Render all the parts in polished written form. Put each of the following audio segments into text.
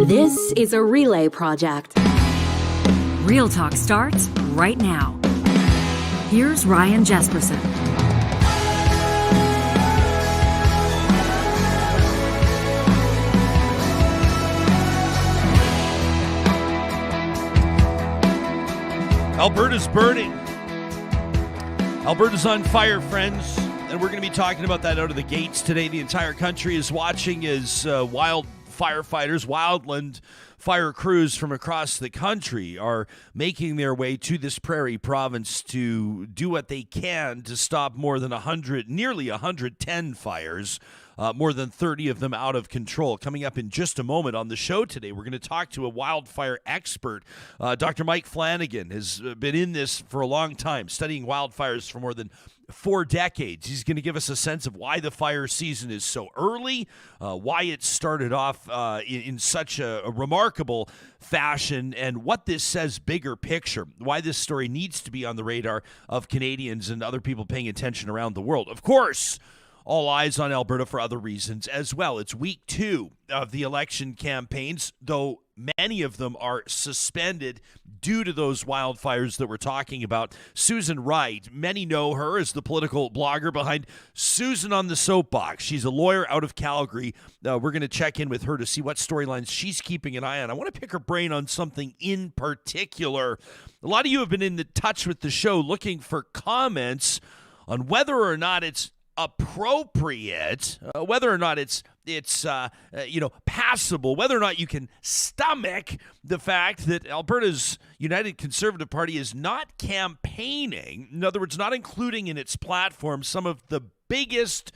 This is a relay project. Real Talk starts right now. Here's Ryan Jesperson. Alberta's burning. Alberta's on fire, friends. And we're going to be talking about that out of the gates today. The entire country is watching as wild firefighters, wildland fire crews from across the country are making their way to this prairie province to do what they can to stop more than 100, nearly 110 fires. More than 30 of them out of control. Coming up in just a moment on the show today, we're going to talk to a wildfire expert. Dr. Mike Flannigan has been in this for a long time, studying wildfires for more than 4 decades. He's going to give us a sense of why the fire season is so early, why it started off in such a remarkable fashion, and what this says bigger picture, why this story needs to be on the radar of Canadians and other people paying attention around the world. Of course, all eyes on Alberta for other reasons as well. It's week 2 of the election campaigns, though many of them are suspended due to those wildfires that we're talking about. Susan Wright, many know her as the political blogger behind Susan on the Soapbox. She's a lawyer out of Calgary. We're going to check in with her to see what storylines she's keeping an eye on. I want to pick her brain on something in particular. A lot of you have been in touch with the show looking for comments on whether or not it's appropriate, whether or not it's passable, whether or not you can stomach the fact that Alberta's United Conservative Party is not campaigning, in other words, not including in its platform some of the biggest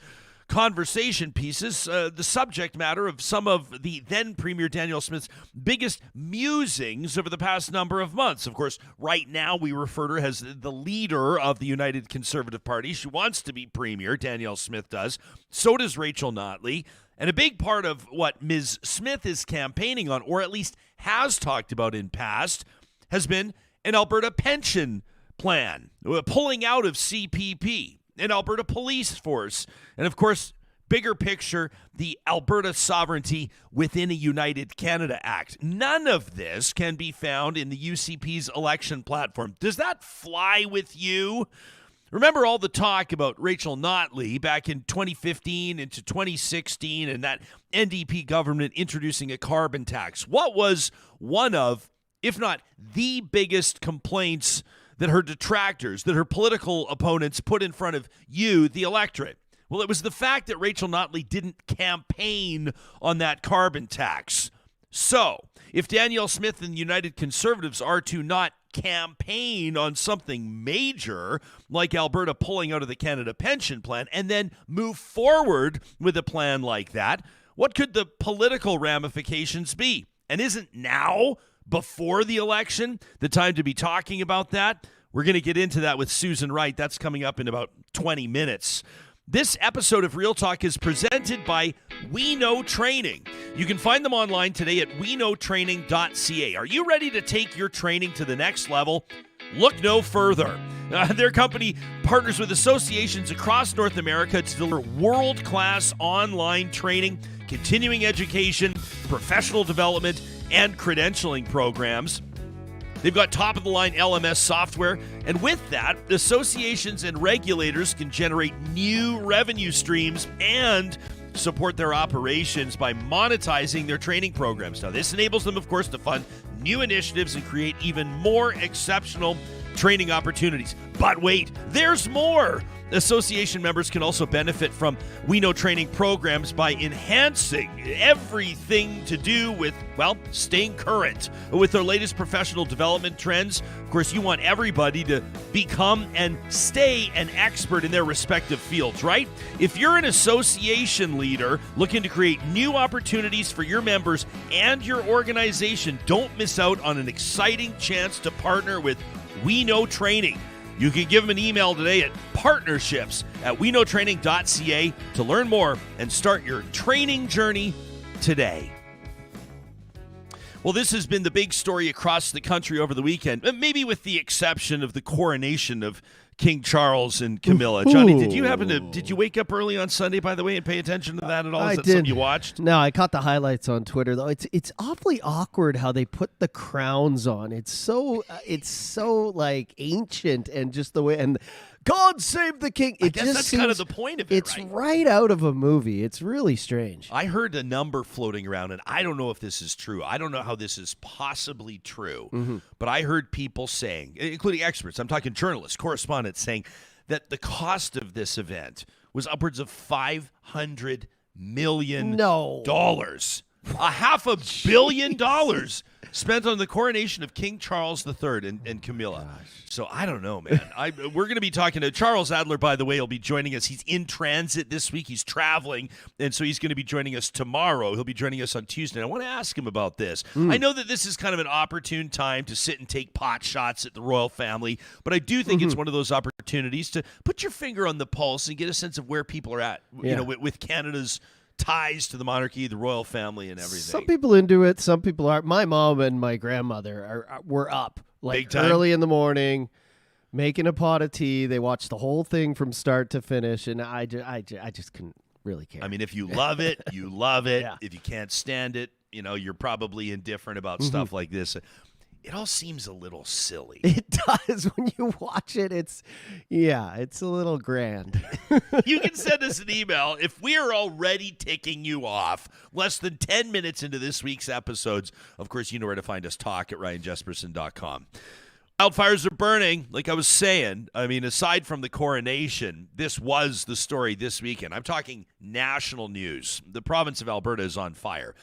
conversation pieces, the subject matter of some of the then Premier Danielle Smith's biggest musings over the past number of months. Of course, right now we refer to her as the leader of the United Conservative Party. She wants to be Premier, Danielle Smith does. So does Rachel Notley. And a big part of what Ms. Smith is campaigning on, or at least has talked about in past, has been an Alberta Pension Plan, pulling out of CPP. An Alberta police force, and of course, bigger picture, the Alberta Sovereignty Within a United Canada Act. None of this can be found in the UCP's election platform. Does that fly with you? Remember all the talk about Rachel Notley back in 2015 into 2016 and that NDP government introducing a carbon tax? What was one of, if not the biggest complaints that her detractors, that her political opponents put in front of you, the electorate? Well, it was the fact that Rachel Notley didn't campaign on that carbon tax. So, if Danielle Smith and the United Conservatives are to not campaign on something major, like Alberta pulling out of the Canada Pension Plan, and then move forward with a plan like that, what could the political ramifications be? And isn't now, before the election, the time to be talking about that? We're going to get into that with Susan Wright. That's coming up in about 20 minutes. This episode of Real Talk is presented by We Know Training. You can find them online today at weknowtraining.ca. Are you ready to take your training to the next level? Look no further. Their company partners with associations across North America to deliver world-class online training, continuing education, professional development, and credentialing programs. They've got top-of-the-line LMS software, and with that, associations and regulators can generate new revenue streams and support their operations by monetizing their training programs. Now, this enables them, of course, to fund new initiatives and create even more exceptional training opportunities. But wait, there's more! Association members can also benefit from We Know Training programs by enhancing everything to do with, well, staying current with their latest professional development trends. Of course, you want everybody to become and stay an expert in their respective fields, right? If you're an association leader looking to create new opportunities for your members and your organization, don't miss out on an exciting chance to partner with We Know Training. You can give them an email today at partnerships@weknowtraining.ca to learn more and start your training journey today. Well, this has been the big story across the country over the weekend, maybe with the exception of the coronation of King Charles and Camilla. Johnny, did you wake up early on Sunday, by the way, and pay attention to that at all? Is that something you watched? No, I caught the highlights on Twitter though. It's awfully awkward how they put the crowns on. It's so like ancient, and just the way, and God save the king. I guess that's kind of the point of it. It's right out of a movie. It's really strange. I heard a number floating around, and I don't know if this is true. I don't know how this is possibly true, but I heard people saying, including experts, I'm talking journalists, correspondents, saying that the cost of this event was upwards of $500 million. $500 million spent on the coronation of King Charles III and Camilla. So I don't know, man. We're going to be talking to Charles Adler, by the way. He'll be joining us. He's in transit this week. He's traveling, and so he's going to be joining us tomorrow. He'll be joining us on Tuesday. I want to ask him about this. I know that this is kind of an opportune time to sit and take pot shots at the royal family, but I do think it's one of those opportunities to put your finger on the pulse and get a sense of where people are at, with Canada's ties to the monarchy, the royal family, and everything. Some people into it, some people aren't. My mom and my grandmother were up like early in the morning, making a pot of tea. They watched the whole thing from start to finish, and I just couldn't really care. I mean, if you love it, you love it. Yeah. If you can't stand it, you're probably indifferent about stuff like this. It all seems a little silly. It does. When you watch it, it's a little grand. You can send us an email if we are already ticking you off less than 10 minutes into this week's episodes. Of course, you know where to find us, talk@ryanjesperson.com. Wildfires are burning, like I was saying. I mean, aside from the coronation, this was the story this weekend. I'm talking national news. The province of Alberta is on fire.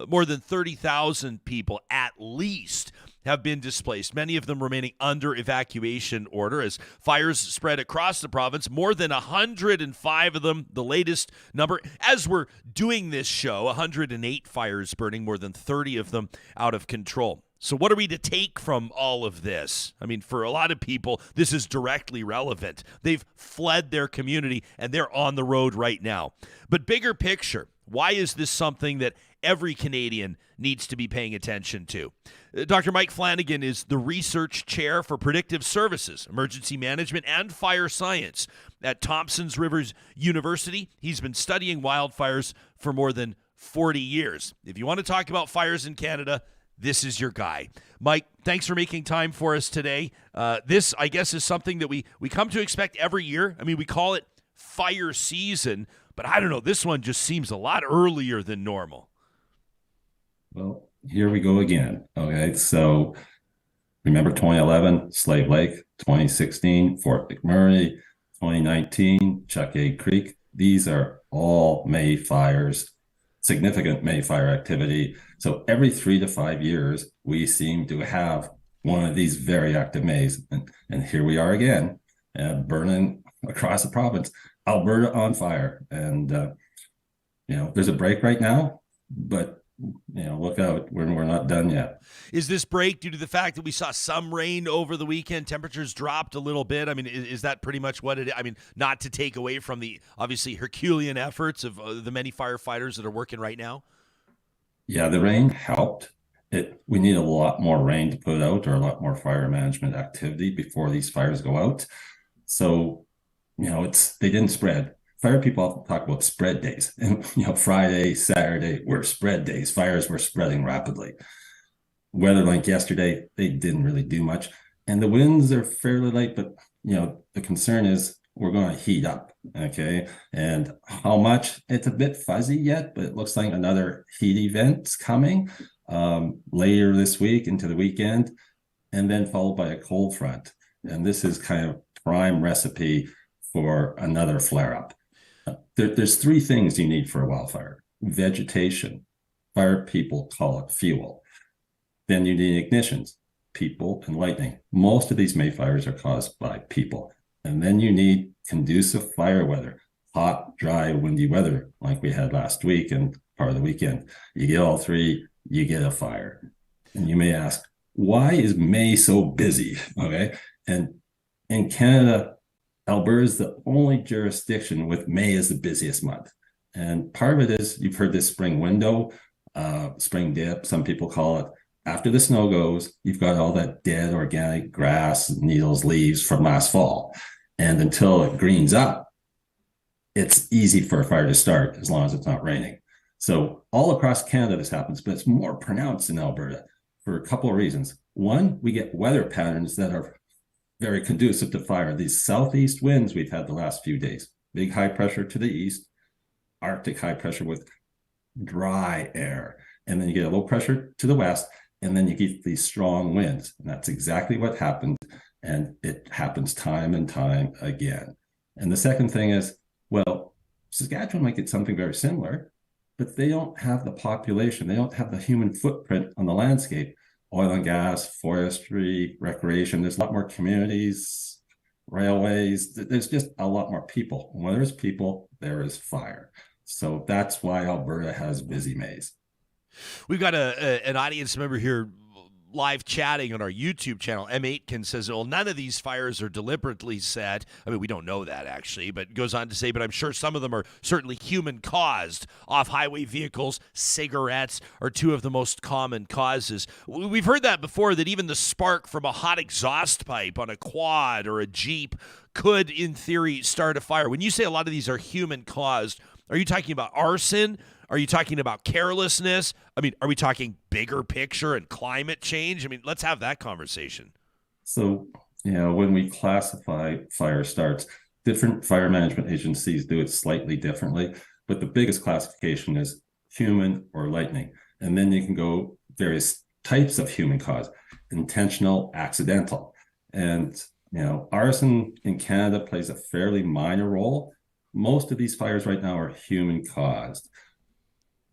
More than 30,000 people, at least, have been displaced, many of them remaining under evacuation order as fires spread across the province. More than 105 of them, the latest number. As we're doing this show, 108 fires burning, more than 30 of them out of control. So what are we to take from all of this? I mean, for a lot of people, this is directly relevant. They've fled their community, and they're on the road right now. But bigger picture, why is this something that every Canadian needs to be paying attention to? Dr. Mike Flannigan is the research chair for Predictive Services, Emergency Management, and Fire Science at Thompson Rivers University. He's been studying wildfires for more than 40 years. If you want to talk about fires in Canada, this is your guy. Mike, thanks for making time for us today. This, I guess, is something that we come to expect every year. I mean, we call it fire season, but I don't know. This one just seems a lot earlier than normal. Well, here we go again. Okay, so remember 2011, Slave Lake, 2016, Fort McMurray, 2019, Chuckade Creek. These are all May fires, significant May fire activity. So every 3 to 5 years, we seem to have one of these very active Mays. And here we are again, burning across the province, Alberta on fire. And, there's a break right now, but look out, we're not done yet. Is this break due to the fact that we saw some rain over the weekend? Temperatures dropped a little bit. I mean, is that pretty much what it is? I mean, not to take away from the obviously Herculean efforts of the many firefighters that are working right now. Yeah, the rain helped. We need a lot more rain to put out, or a lot more fire management activity before these fires go out. So, they didn't spread. Fire people often talk about spread days, and Friday, Saturday were spread days. Fires were spreading rapidly. Weather like yesterday, they didn't really do much, and the winds are fairly light. But the concern is we're going to heat up, okay? And how much? It's a bit fuzzy yet, but it looks like another heat event's coming later this week into the weekend, and then followed by a cold front. And this is kind of prime recipe for another flare-up. There's 3 things you need for a wildfire: vegetation, fire people call it fuel. Then you need ignitions, people and lightning. Most of these May fires are caused by people. And then you need conducive fire weather, hot, dry, windy weather like we had last week and part of the weekend. You get all 3, you get a fire. And you may ask, why is May so busy? Okay. And in Canada, Alberta is the only jurisdiction with May as the busiest month. And part of it is, you've heard this spring window, spring dip, some people call it. After the snow goes, you've got all that dead organic grass, needles, leaves from last fall. And until it greens up, it's easy for a fire to start as long as it's not raining. So all across Canada this happens, but it's more pronounced in Alberta for a couple of reasons. One, we get weather patterns that are very conducive to fire. These southeast winds we've had the last few days, big high pressure to the east, Arctic high pressure with dry air. And then you get a low pressure to the west, and then you get these strong winds. And that's exactly what happened. And it happens time and time again. And the second thing is, well, Saskatchewan might get something very similar, but they don't have the population. They don't have the human footprint on the landscape. Oil and gas, forestry, recreation. There's a lot more communities, railways. There's just a lot more people. When there's people, there is fire. So that's why Alberta has busy Mays. We've got an audience member here live chatting on our YouTube channel. M8 says, well, none of these fires are deliberately set. I mean, we don't know that actually, but goes on to say, but I'm sure some of them are certainly human caused. Off-highway vehicles, cigarettes are two of the most common causes. We've heard that before, that even the spark from a hot exhaust pipe on a quad or a Jeep could, in theory, start a fire. When you say a lot of these are human caused, are you talking about arson? Are you talking about carelessness? I mean, are we talking bigger picture and climate change? I mean, let's have that conversation. So, when we classify fire starts, different fire management agencies do it slightly differently, but the biggest classification is human or lightning. And then you can go various types of human cause, intentional, accidental. And, arson in Canada plays a fairly minor role. Most of these fires right now are human caused.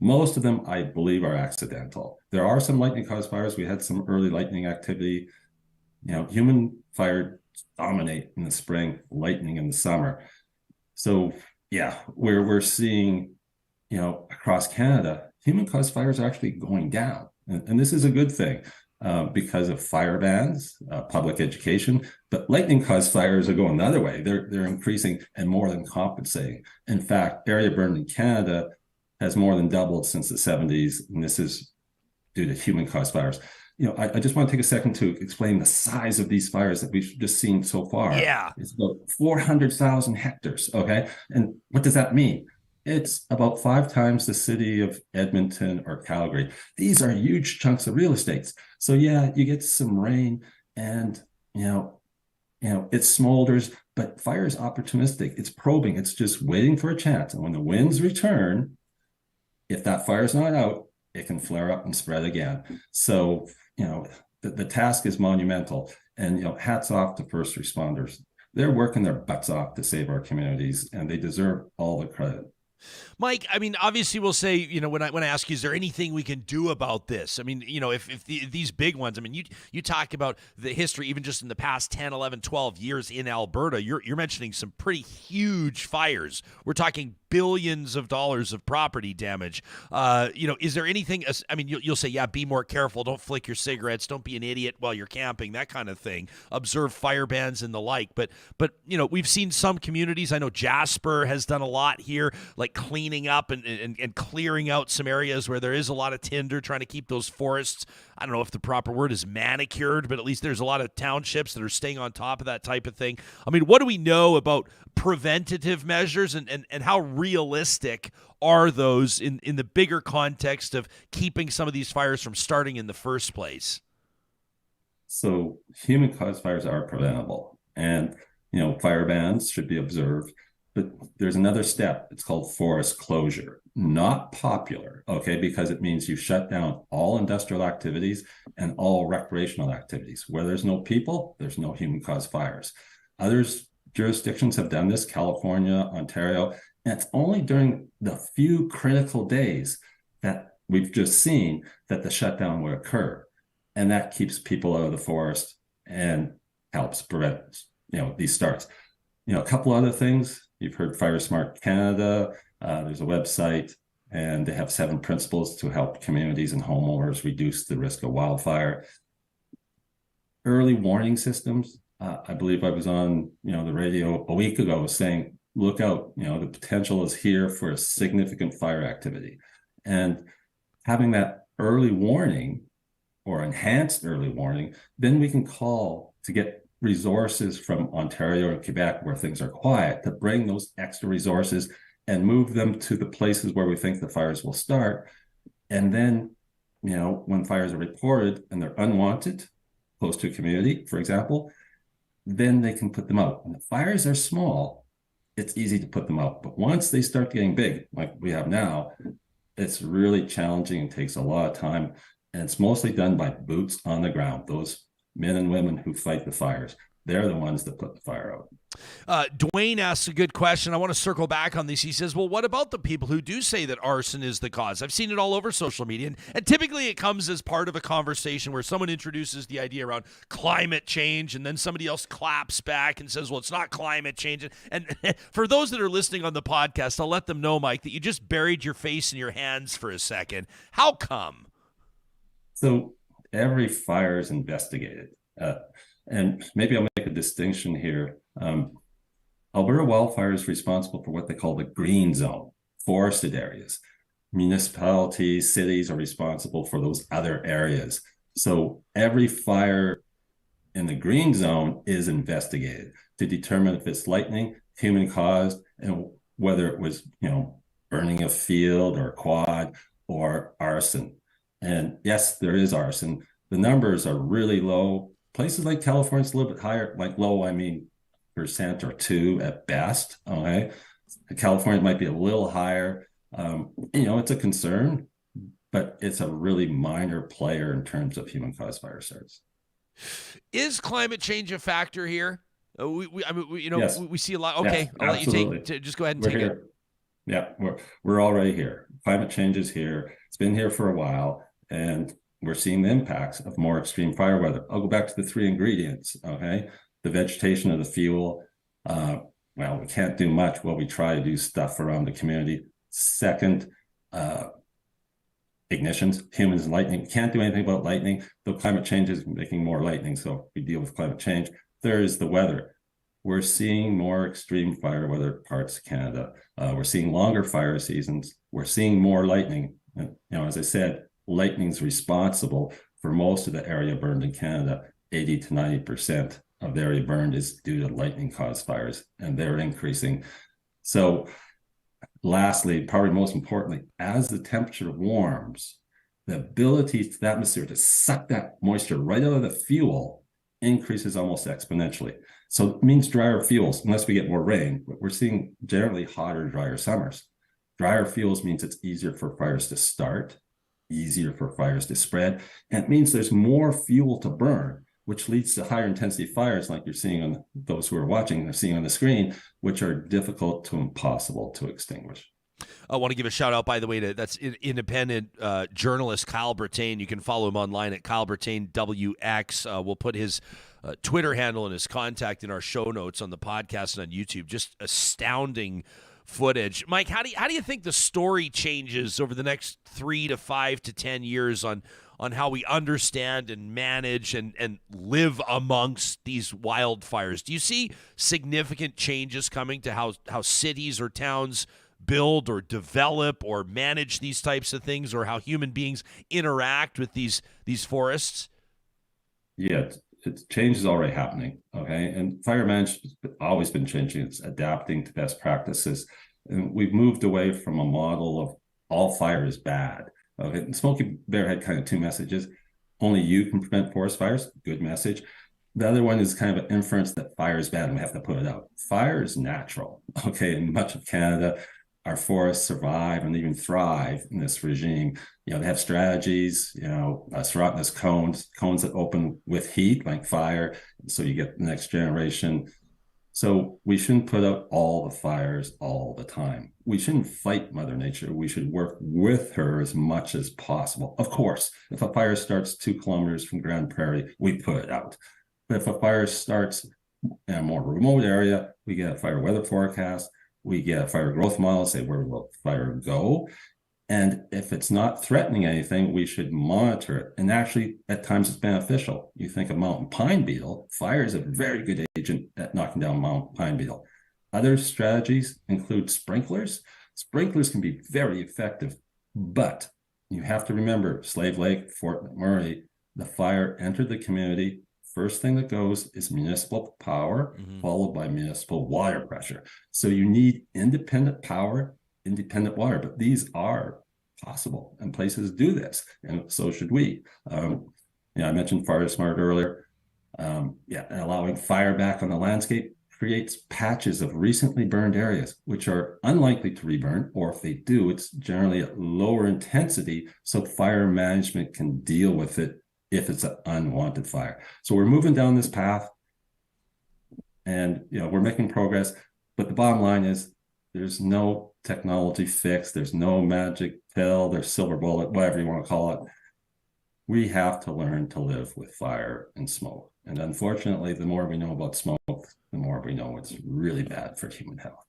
Most of them, I believe, are accidental. There are some lightning-caused fires. We had some early lightning activity. Human fire dominate in the spring, lightning in the summer. So, we're seeing, across Canada, human-caused fires are actually going down. And this is a good thing because of fire bans, public education. But lightning-caused fires are going the other way. They're increasing and more than compensating. In fact, area burned in Canada has more than doubled since the 70s, and this is due to human-caused fires. I just want to take a second to explain the size of these fires that we've just seen so far. Yeah. It's about 400,000 hectares, okay? And what does that mean? It's about 5 times the city of Edmonton or Calgary. These are huge chunks of real estate. So you get some rain and, it smolders, but fire is opportunistic. It's probing. It's just waiting for a chance. And when the winds return, if that fire's not out, it can flare up and spread again. So, the task is monumental. And, hats off to first responders. They're working their butts off to save our communities, and they deserve all the credit. Mike, I mean, obviously we'll say, when I ask you, is there anything we can do about this? I mean, if these big ones, I mean, you talk about the history, even just in the past 10, 11, 12 years in Alberta, you're mentioning some pretty huge fires. We're talking billions of dollars of property damage. Is there anything, I mean, you'll say, be more careful. Don't flick your cigarettes. Don't be an idiot while you're camping, that kind of thing. Observe fire bans and the like. But we've seen some communities. I know Jasper has done a lot here, like cleaning up and clearing out some areas where there is a lot of tinder, trying to keep those forests, I don't know if the proper word is manicured, but at least there's a lot of townships that are staying on top of that type of thing. I mean, what do we know about preventative measures and how realistic are those in the bigger context of keeping some of these fires from starting in the first place? So human-caused fires are preventable, and fire bans should be observed. But there's another step. It's called forest closure. Not popular, okay, because it means you shut down all industrial activities and all recreational activities. Where there's no people, there's no human-caused fires. Other jurisdictions have done this, California, Ontario, and it's only during the few critical days that we've just seen that the shutdown will occur. And that keeps people out of the forest and helps prevent, these starts. A couple other things. You've heard Fire Smart Canada. There's a website, and they have 7 principles to help communities and homeowners reduce the risk of wildfire. Early warning systems. I believe I was on, the radio a week ago saying, look out, the potential is here for a significant fire activity. And having that early warning or enhanced early warning, then we can call to get resources from Ontario and Quebec, where things are quiet, to bring those extra resources and move them to the places where we think the fires will start. And then, when fires are reported and they're unwanted, close to a community, for example, then they can put them out. When the fires are small, it's easy to put them out. But once they start getting big, like we have now, it's really challenging and takes a lot of time. And it's mostly done by boots on the ground. Those men and women who fight the fires, they're the ones that put the fire out. Dwayne asks a good question. I want to circle back on this. He says, well, what about the people who do say that arson is the cause? I've seen it all over social media, and typically it comes as part of a conversation where someone introduces the idea around climate change, and then somebody else claps back and says, well, it's not climate change. And for those that are listening on the podcast, I'll let them know, Mike, that you just buried your face in your hands for a second. How come? So every fire is investigated. And maybe I'll make a distinction here. Alberta wildfire is responsible for what they call the green zone, forested areas. Municipalities, cities are responsible for those other areas. So every fire in the green zone is investigated to determine if it's lightning, human caused, and whether it was, burning a field or a quad or arson. And yes, there is arson. The numbers are really low. Places like California is a little bit higher, like low, I mean, % or 2 at best. Okay. California might be a little higher. It's a concern, but it's a really minor player in terms of human caused fire starts. Is climate change a factor here? Yes. We see a lot. Okay. Yes, I'll absolutely. let you just go ahead and We're take here. it. Yeah, we're already here. Climate change is here. It's been here for a while, and we're seeing the impacts of more extreme fire weather. I'll go back to the 3 ingredients, okay? The vegetation of the fuel. We can't do much while we try to do stuff around the community. Second, ignitions, humans, lightning. We can't do anything about lightning, though climate change is making more lightning, so we deal with climate change. Third is the weather. We're seeing more extreme fire weather parts of Canada. We're seeing longer fire seasons. We're seeing more lightning. And, as I said, lightning's responsible for most of the area burned in Canada. 80 to 90% of the area burned is due to lightning caused fires, and they're increasing. So lastly, probably most importantly, as the temperature warms, the ability to the atmosphere to suck that moisture right out of the fuel increases almost exponentially. So it means drier fuels, unless we get more rain. We're seeing generally hotter, drier summers. Drier fuels means it's easier for fires to start, easier for fires to spread, and it means there's more fuel to burn, which leads to higher intensity fires like you're seeing on those who are watching, they're seeing on the screen, which are difficult to impossible to extinguish. I want to give a shout out, by the way, that's independent journalist Kyle Brattain. You can follow him online at Kyle Brattain WX. We'll put his Twitter handle and his contact in our show notes on the podcast and on YouTube. Just astounding footage. Mike, how do you think the story changes over the next 3 to 5 to 10 years on how we understand and manage and live amongst these wildfires? Do you see significant changes coming to how cities or towns build or develop or manage these types of things, or how human beings interact with these forests? Yeah, change is already happening, okay? And fire management's always been changing. It's adapting to best practices. And we've moved away from a model of all fire is bad. Okay? And Smokey Bear had kind of 2 messages. Only you can prevent forest fires, good message. The other one is kind of an inference that fire is bad and we have to put it out. Fire is natural, okay? In much of Canada, our forests survive and even thrive in this regime. They have strategies, serotinous cones that open with heat like fire, so you get the next generation. So we shouldn't put out all the fires all the time. We shouldn't fight Mother Nature. We should work with her as much as possible. Of course, if a fire starts 2 kilometers from Grand Prairie, we put it out. But if a fire starts in a more remote area, we get a fire weather forecast. We get a fire growth model, say where will fire go. And if it's not threatening anything, we should monitor it. And actually, at times it's beneficial. You think of mountain pine beetle, fire is a very good agent at knocking down mountain pine beetle. Other strategies include sprinklers. Sprinklers can be very effective, but you have to remember Slave Lake, Fort McMurray, the fire entered the community first thing that goes is municipal power, followed by municipal water pressure. So you need independent power, independent water, but these are possible, and places do this, and so should we. I mentioned Fire Smart earlier. Allowing fire back on the landscape creates patches of recently burned areas, which are unlikely to reburn, or if they do, it's generally at lower intensity, so fire management can deal with it if it's an unwanted fire. So we're moving down this path, and we're making progress, but the bottom line is there's no technology fix, there's no magic pill, there's silver bullet, whatever you want to call it. We have to learn to live with fire and smoke. And unfortunately, the more we know about smoke, the more we know it's really bad for human health.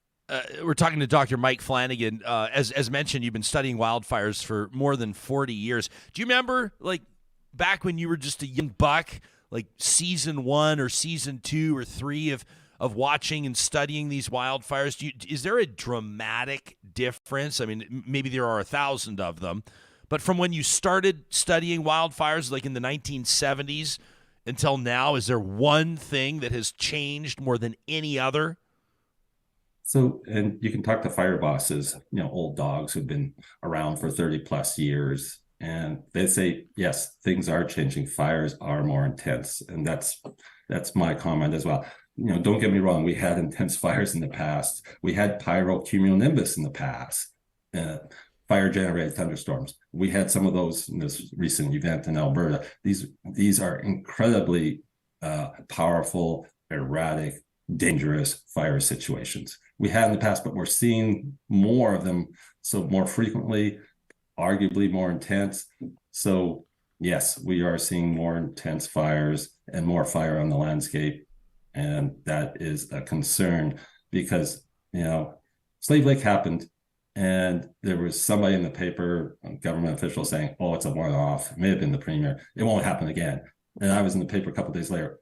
We're talking to Dr. Mike Flannigan. As mentioned, you've been studying wildfires for more than 40 years. Do you remember, back when you were just a young buck, season 1 or season 2 or 3 of watching and studying these wildfires? Is there a dramatic difference? I mean, maybe there are 1,000 of them, but from when you started studying wildfires, in the 1970s, until now, is there one thing that has changed more than any other? So, and you can talk to fire bosses, old dogs who've been around for 30 plus years, and they say, yes, things are changing. Fires are more intense. And that's my comment as well. Don't get me wrong. We had intense fires in the past. We had pyrocumulonimbus in the past, fire-generated thunderstorms. We had some of those in this recent event in Alberta. These are incredibly powerful, erratic, dangerous fire situations. We had in the past, but we're seeing more of them, so more frequently, arguably more intense. So yes, we are seeing more intense fires and more fire on the landscape, and that is a concern because Slave Lake happened. And there was somebody in the paper, a government official, saying, oh, it's a one-off. It may have been the premier. It won't happen again. And I was in the paper a couple of days later.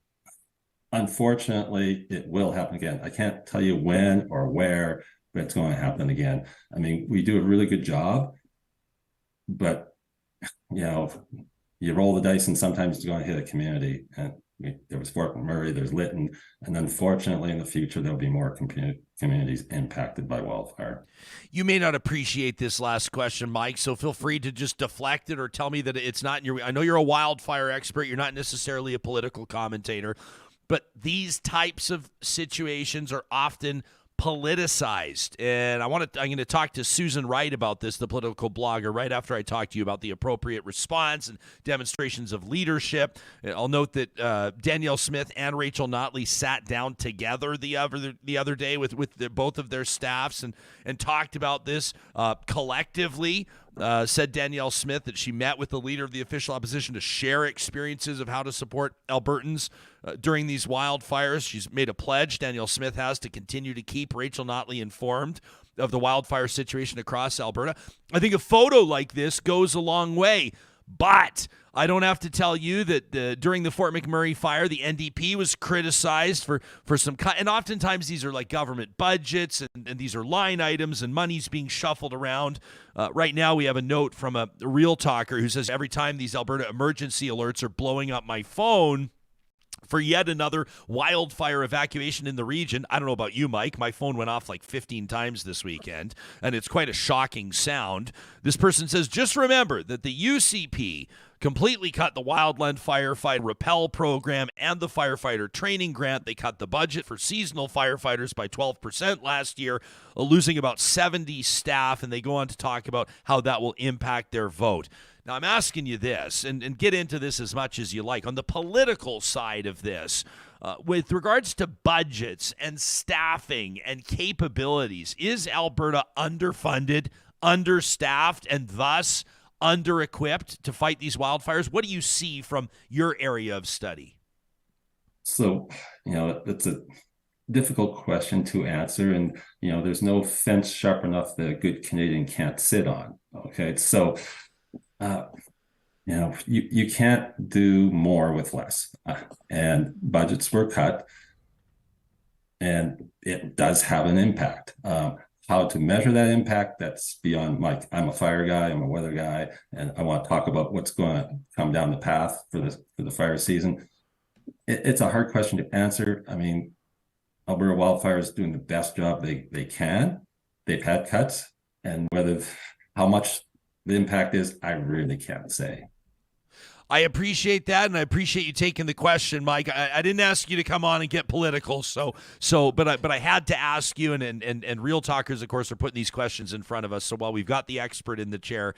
Unfortunately, it will happen again. I can't tell you when or where, but it's going to happen again. I mean, we do a really good job, but, you roll the dice and sometimes it's going to hit a community. And there was Fort McMurray, there's Lytton, and unfortunately in the future, there'll be more communities impacted by wildfire. You may not appreciate this last question, Mike, so feel free to just deflect it or tell me that it's not in your... I know you're a wildfire expert. You're not necessarily a political commentator, but these types of situations are often politicized. And I'm going to talk to Susan Wright about this, the political blogger, right after I talk to you about the appropriate response and demonstrations of leadership. I'll note that Danielle Smith and Rachel Notley sat down together the other day with both of their staffs and talked about this collectively. Said Danielle Smith that she met with the leader of the official opposition to share experiences of how to support Albertans during these wildfires. She's made a pledge, Danielle Smith has, to continue to keep Rachel Notley informed of the wildfire situation across Alberta. I think a photo like this goes a long way. But I don't have to tell you that during the Fort McMurray fire, the NDP was criticized for some and oftentimes these are government budgets and these are line items and money's being shuffled around. Right now we have a note from a real talker who says, every time these Alberta emergency alerts are blowing up my phone for yet another wildfire evacuation in the region. I don't know about you, Mike. My phone went off 15 times this weekend, and it's quite a shocking sound. This person says, just remember that the UCP completely cut the Wildland Firefight Rappel program and the firefighter training grant. They cut the budget for seasonal firefighters by 12% last year, losing about 70 staff, and they go on to talk about how that will impact their vote. Now, I'm asking you this, and get into this as much as you like. On the political side of this, with regards to budgets and staffing and capabilities, is Alberta underfunded, understaffed, and thus under-equipped to fight these wildfires? What do you see from your area of study? So, it's a difficult question to answer, and, there's no fence sharp enough that a good Canadian can't sit on, okay? So, you can't do more with less, and budgets were cut, and it does have an impact. How to measure that impact, that's beyond I'm a fire guy, I'm a weather guy, and I want to talk about what's going to come down the path for the fire season. it's a hard question to answer. I mean, Alberta Wildfire is doing the best job they can. They've had cuts, and how much the impact is, I really can't say. I appreciate that, and I appreciate you taking the question, Mike. I didn't ask you to come on and get political, but I had to ask you, and Real Talkers, of course, are putting these questions in front of us. So while we've got the expert in the chair,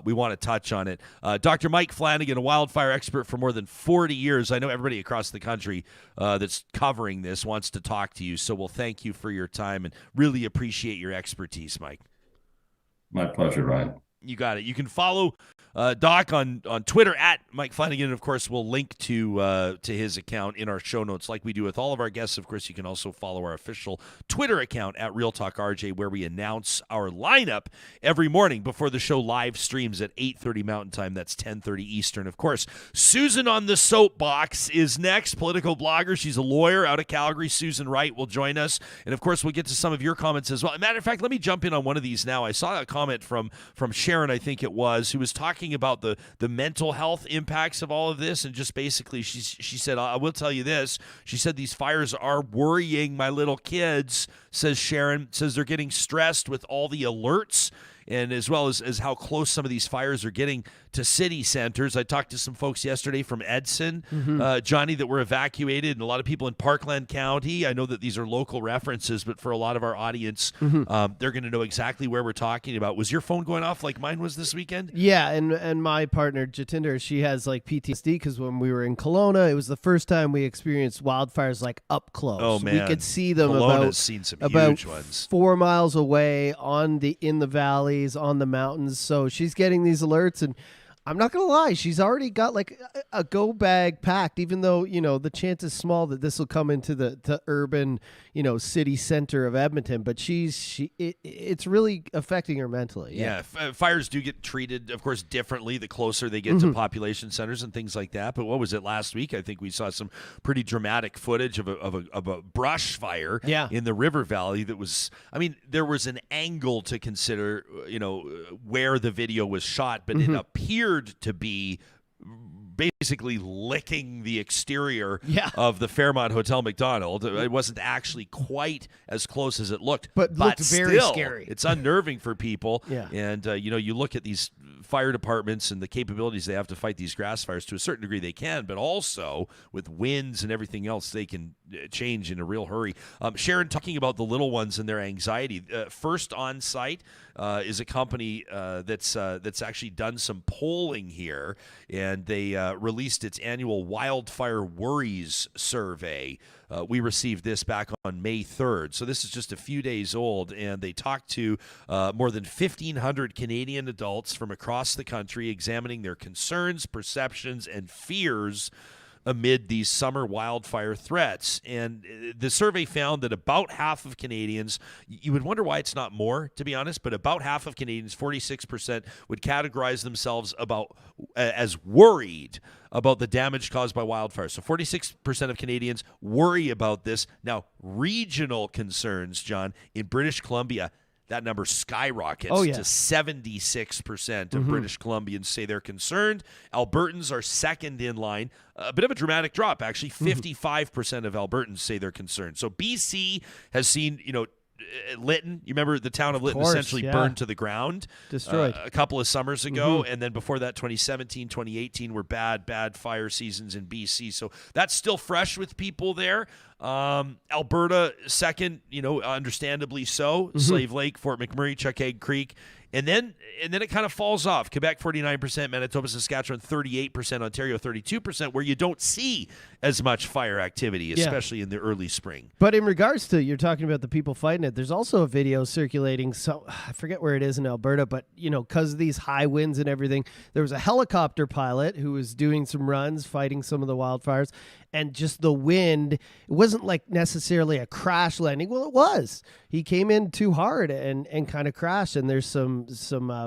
we want to touch on it. Dr. Mike Flannigan, a wildfire expert for more than 40 years. I know everybody across the country that's covering this wants to talk to you, so we'll thank you for your time and really appreciate your expertise, Mike. My pleasure, Ryan. You got it. You can follow Doc on Twitter at Mike Flannigan. And of course, we'll link to his account in our show notes like we do with all of our guests. Of course, you can also follow our official Twitter account at Real Talk RJ, where we announce our lineup every morning before the show live streams at 8:30 Mountain Time. That's 10:30 Eastern. Of course, Susan on the Soapbox is next, political blogger. She's a lawyer out of Calgary. Susan Wright will join us. And of course, we'll get to some of your comments as well. Matter of fact, let me jump in on one of these now. I saw a comment from Sharon, I think it was, who was talking about the mental health impacts of all of this, and just basically she said, I will tell you this. She said these fires are worrying my little kids, says Sharon, says they're getting stressed with all the alerts, and as well as how close some of these fires are getting to city centers. I talked to some folks yesterday from Edson, Johnny, that were evacuated, and a lot of people in Parkland County. I know that these are local references, but for a lot of our audience, they're going to know exactly where we're talking about. Was your phone going off like mine was this weekend? Yeah, and my partner, Jatinder, she has like PTSD because when we were in Kelowna, it was the first time we experienced wildfires like up close. Oh, man. We could see them Kelowna's seen some huge ones. 4 miles away in the valley, on the mountains. So she's getting these alerts, and I'm not going to lie, she's already got like a go bag packed, even though, the chance is small that this will come into the urban, city center of Edmonton, but it's really affecting her mentally. Yeah. Fires do get treated, of course, differently the closer they get to population centers and things like that. But what was it last week? I think we saw some pretty dramatic footage of a brush fire in the river valley that was, there was an angle to consider, where the video was shot, but it appeared to be basically licking the exterior of the Fairmont Hotel McDonald. It wasn't actually quite as close as it looked, but looked very still, scary. It's unnerving for people. Yeah. And you look at these fire departments and the capabilities they have to fight these grass fires. To a certain degree they can, but also with winds and everything else, they can change in a real hurry. Sharon, talking about the little ones and their anxiety. First On Site is a company that's actually done some polling here, and they released its annual Wildfire Worries survey. We received this back on May 3rd, so this is just a few days old, and they talked to more than 1,500 Canadian adults from across the country, examining their concerns, perceptions, and fears amid these summer wildfire threats. And the survey found that about half of Canadians, you would wonder why it's not more, to be honest, but about half of Canadians, 46%, would categorize themselves as worried about the damage caused by wildfires. So 46% of Canadians worry about this. Now, regional concerns, John, in British Columbia, that number skyrockets to 76% of British Columbians say they're concerned. Albertans are second in line. A bit of a dramatic drop, actually. 55% of Albertans say they're concerned. So BC has seen, Lytton, you remember the town of Lytton essentially burned to the ground, destroyed a couple of summers ago, and then before that 2017, 2018 were bad fire seasons in BC, so that's still fresh with people there. Alberta second, understandably so. Slave Lake, Fort McMurray, Chuckegg Creek, and then it kind of falls off. Quebec 49%, Manitoba, Saskatchewan 38%, Ontario 32%, where you don't see as much fire activity, especially in the early spring. But in regards to, you're talking about the people fighting it, there's also a video circulating, so I forget where it is in Alberta, but because of these high winds and everything, there was a helicopter pilot who was doing some runs fighting some of the wildfires, and just the wind, it wasn't like necessarily a crash landing. Well, it was. He came in too hard and kind of crashed, and there's some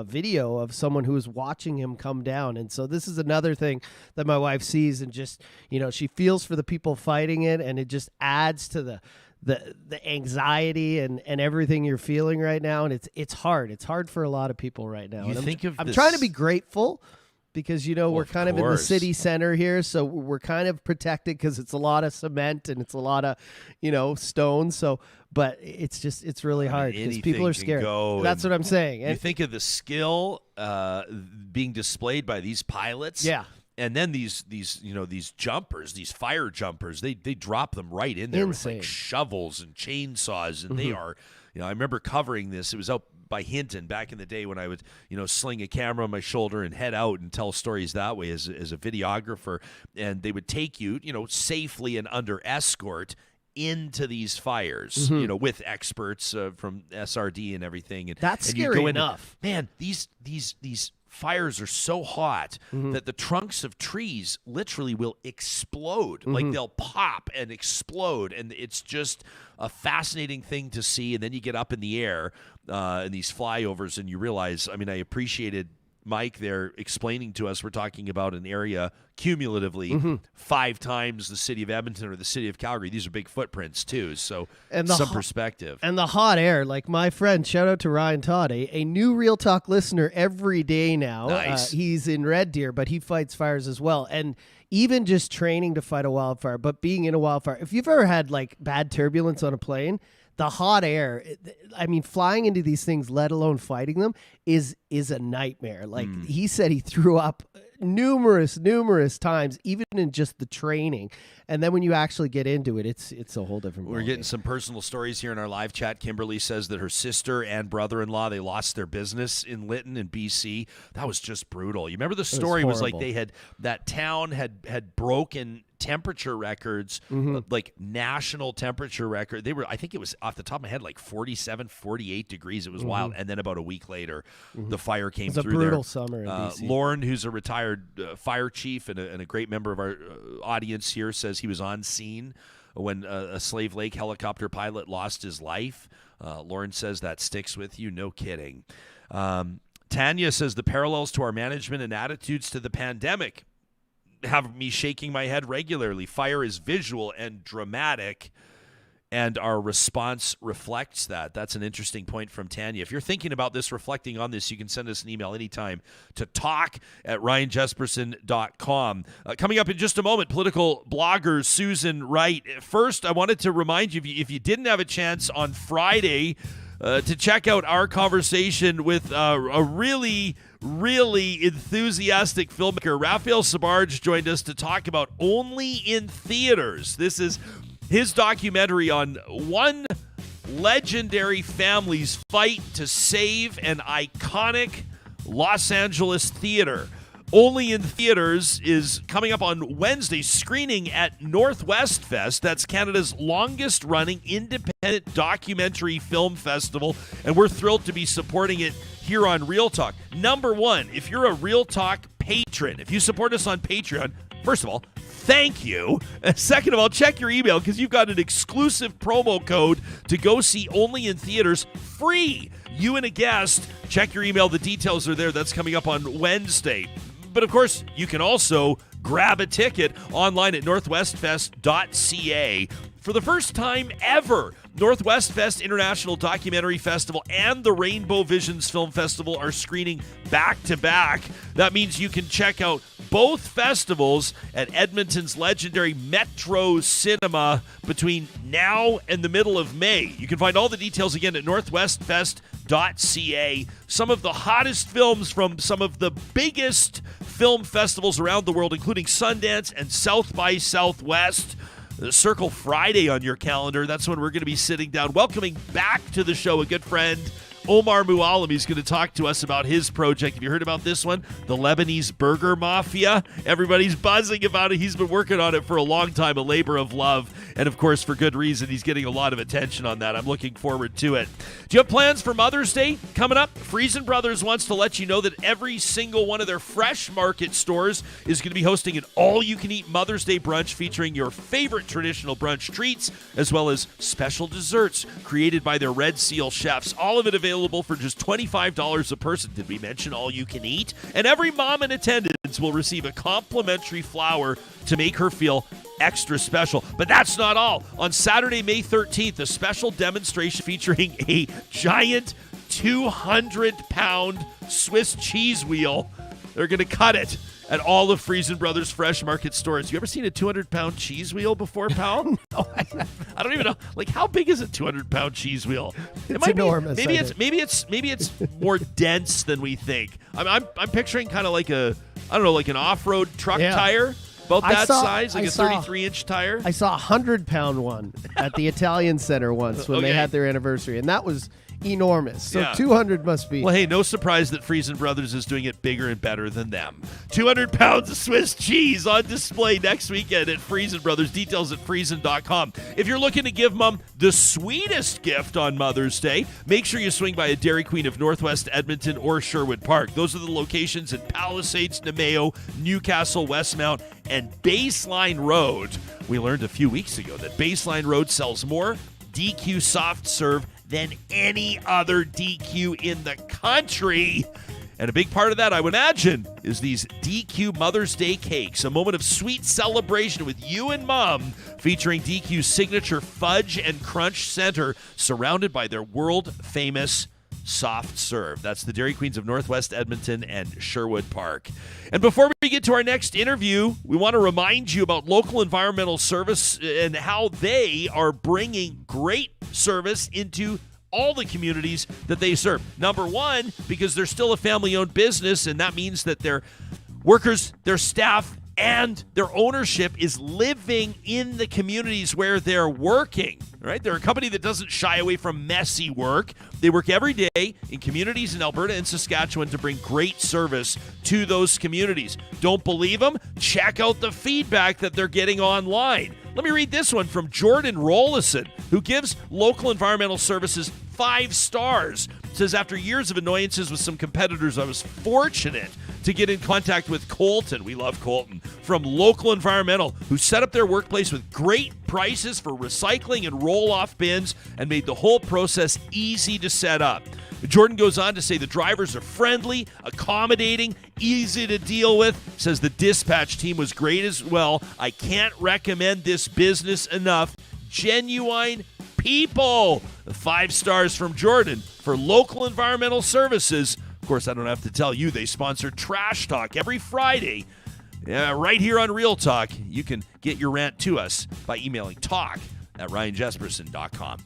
video of someone who was watching him come down. And so this is another thing that my wife sees, and just, she feels for the people fighting it, and it just adds to the anxiety and everything you're feeling right now. And it's hard. It's hard for a lot of people right now. I'm trying to be grateful, because, we're kind of in the city center here, so we're kind of protected because it's a lot of cement and it's a lot of, stone. So, but it's really hard because people are scared. That's what I'm saying. You think of the skill being displayed by these pilots. Yeah. And then these jumpers, these fire jumpers, they drop them right in there with like shovels and chainsaws, and they are, I remember covering this. It was out by Hinton back in the day when I would, sling a camera on my shoulder and head out and tell stories that way as a videographer, and they would take you, safely and under escort into these fires, with experts from SRD and everything. And that's and scary you go in, enough. Man, these fires are so hot that the trunks of trees literally will explode. Like they'll pop and explode, and it's just a fascinating thing to see. And then you get up in the air in these flyovers, and you realize, I appreciated Mike there explaining to us, we're talking about an area cumulatively 5 times the city of Edmonton or the city of Calgary. These are big footprints too, so some perspective. And the hot air, like my friend, shout out to Ryan Todd, a new Real Talk listener every day now. Nice. He's in Red Deer, but he fights fires as well. And even just training to fight a wildfire, but being in a wildfire, if you've ever had like bad turbulence on a plane, the hot air, flying into these things, let alone fighting them, is a nightmare. Like he said, he threw up numerous times, even in just the training. And then when you actually get into it, it's a whole different ballgame. We're getting some personal stories here in our live chat. Kimberly says that her sister and brother-in-law, they lost their business in Lytton in BC. That was just brutal. You remember the story was like that town had broken temperature records, like national temperature record. I think it was off the top of my head, like 47, 48 degrees. It was wild. And then about a week later, the fire came through there. It was a brutal summer in BC. Lauren, who's a retired fire chief and a great member of our audience here, says he was on scene when a Slave Lake helicopter pilot lost his life. Lauren says that sticks with you. No kidding. Tanya says the parallels to our management and attitudes to the pandemic have me shaking my head regularly. Fire is visual and dramatic, and our response reflects that. That's an interesting point from Tanya. If you're thinking about this, reflecting on this, you can send us an email anytime to talk@ryanjesperson.com. Coming up in just a moment, political blogger Susan Wright. First, I wanted to remind you, if you didn't have a chance on Friday to check out our conversation with a really enthusiastic filmmaker, Raphael Sabarge, joined us to talk about Only in Theaters. This is his documentary on one legendary family's fight to save an iconic Los Angeles theater. Only in Theaters is coming up on Wednesday, screening at Northwest Fest. That's Canada's longest-running independent documentary film festival, and we're thrilled to be supporting it here on Real Talk. Number one, if you're a Real Talk patron, if you support us on Patreon, first of all, thank you. And second of all, check your email because you've got an exclusive promo code to go see Only in Theaters free. You and a guest, check your email. The details are there. That's coming up on Wednesday. But, of course, you can also grab a ticket online at northwestfest.ca. For the first time ever, Northwest Fest International Documentary Festival and the Rainbow Visions Film Festival are screening back-to-back. That means you can check out both festivals at Edmonton's legendary Metro Cinema between now and the middle of May. You can find all the details again at northwestfest.ca. Some of the hottest films from some of the biggest film festivals around the world, including Sundance and South by Southwest. Circle Friday on your calendar. That's when we're going to be sitting down, welcoming back to the show a good friend, Omar Mualim. He's going to talk to us about his project. Have you heard about this one? The Lebanese Burger Mafia. Everybody's buzzing about it. He's been working on it for a long time, a labor of love. And, of course, for good reason. He's getting a lot of attention on that. I'm looking forward to it. Do you have plans for Mother's Day coming up? Friesen Brothers wants to let you know that every single one of their Fresh Market stores is going to be hosting an all-you-can-eat Mother's Day brunch featuring your favorite traditional brunch treats, as well as special desserts created by their Red Seal chefs. All of it available for just $25 a person. Did we mention all you can eat? And every mom in attendance will receive a complimentary flower to make her feel extra special. But that's not all. On Saturday, May 13th, a special demonstration featuring a giant 200-pound Swiss cheese wheel They're going to cut it at all of Friesen Brothers Fresh Market stores. You ever seen a 200-pound cheese wheel before, pal? No, I don't even know. Like, how big is a 200-pound cheese wheel? It's enormous. Maybe it's more dense than we think. I'm picturing kind of like an off-road truck tire. About that size, like a 33-inch tire? I saw a 100-pound one at the Italian Center once when they had their anniversary, and that was enormous. So 200 must be. Well, hey, no surprise that Friesen Brothers is doing it bigger and better than them. 200 pounds of Swiss cheese on display next weekend at Friesen Brothers. Details at friesen.com. If you're looking to give Mom the sweetest gift on Mother's Day, make sure you swing by a Dairy Queen of Northwest Edmonton or Sherwood Park. Those are the locations in Palisades, Nemeo, Newcastle, Westmount, and Baseline Road. We learned a few weeks ago that Baseline Road sells more DQ soft serve than any other DQ in the country. And a big part of that, I would imagine, is these DQ Mother's Day cakes, a moment of sweet celebration with you and Mom, featuring DQ's signature fudge and crunch center, surrounded by their world-famous soft serve. That's the Dairy Queens of Northwest Edmonton and Sherwood Park. And before we get to our next interview, we want to remind you about local environmental service and how they are bringing great service into all the communities that they serve. Number one, because they're still a family-owned business, and that means that their workers, their staff, and their ownership is living in the communities where they're working, right? They're a company that doesn't shy away from messy work. They work every day in communities in Alberta and Saskatchewan to bring great service to those communities. Don't believe them? Check out the feedback that they're getting online. Let me read this one from Jordan Rollison, who gives local environmental services 5 stars. It says, after years of annoyances with some competitors, I was fortunate to get in contact with Colton. We love Colton. From Local Environmental, who set up their workplace with great prices for recycling and roll-off bins and made the whole process easy to set up. Jordan goes on to say the drivers are friendly, accommodating, easy to deal with. Says the dispatch team was great as well. I can't recommend this business enough. Genuine people. 5 stars from Jordan for Local Environmental Services. Of course, I don't have to tell you, they sponsor Trash Talk every Friday. Right here on Real Talk. You can get your rant to us by emailing talk@ryanjesperson.com.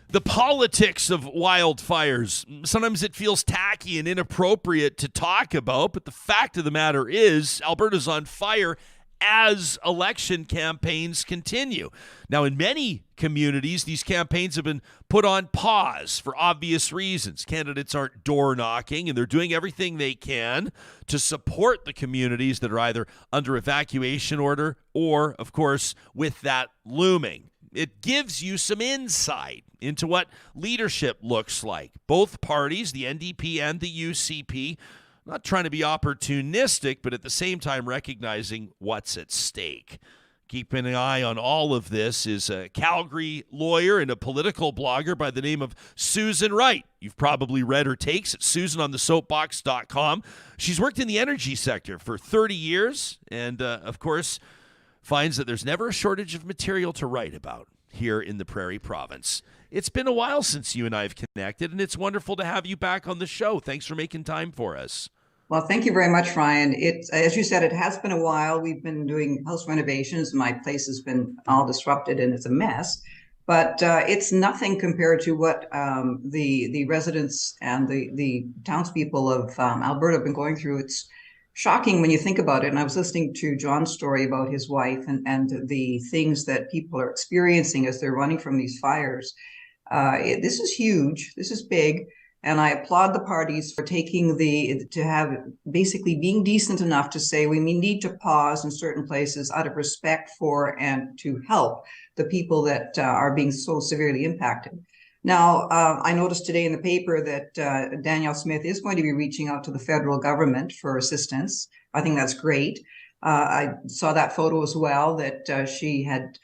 The politics of wildfires. Sometimes it feels tacky and inappropriate to talk about, but the fact of the matter is Alberta's on fire as election campaigns continue. Now, in many communities, these campaigns have been put on pause for obvious reasons. Candidates aren't door knocking, and they're doing everything they can to support the communities that are either under evacuation order or, of course, with that looming. It gives you some insight into what leadership looks like. Both parties, the NDP and the UCP, not trying to be opportunistic, but at the same time recognizing what's at stake. Keeping an eye on all of this is a Calgary lawyer and a political blogger by the name of Susan Wright. You've probably read her takes at susanonthesoapbox.com. She's worked in the energy sector for 30 years and, of course, finds that there's never a shortage of material to write about here in the Prairie Province. It's been a while since you and I have connected, and it's wonderful to have you back on the show. Thanks for making time for us. Well, thank you very much, Ryan. As you said, it has been a while. We've been doing house renovations. My place has been all disrupted and it's a mess. But it's nothing compared to what the residents and the townspeople of Alberta have been going through. It's shocking when you think about it. And I was listening to John's story about his wife and the things that people are experiencing as they're running from these fires. This is huge. This is big. And I applaud the parties for taking basically being decent enough to say we need to pause in certain places out of respect for and to help the people that are being so severely impacted. Now, I noticed today in the paper that Danielle Smith is going to be reaching out to the federal government for assistance. I think that's great. I saw that photo as well, that she had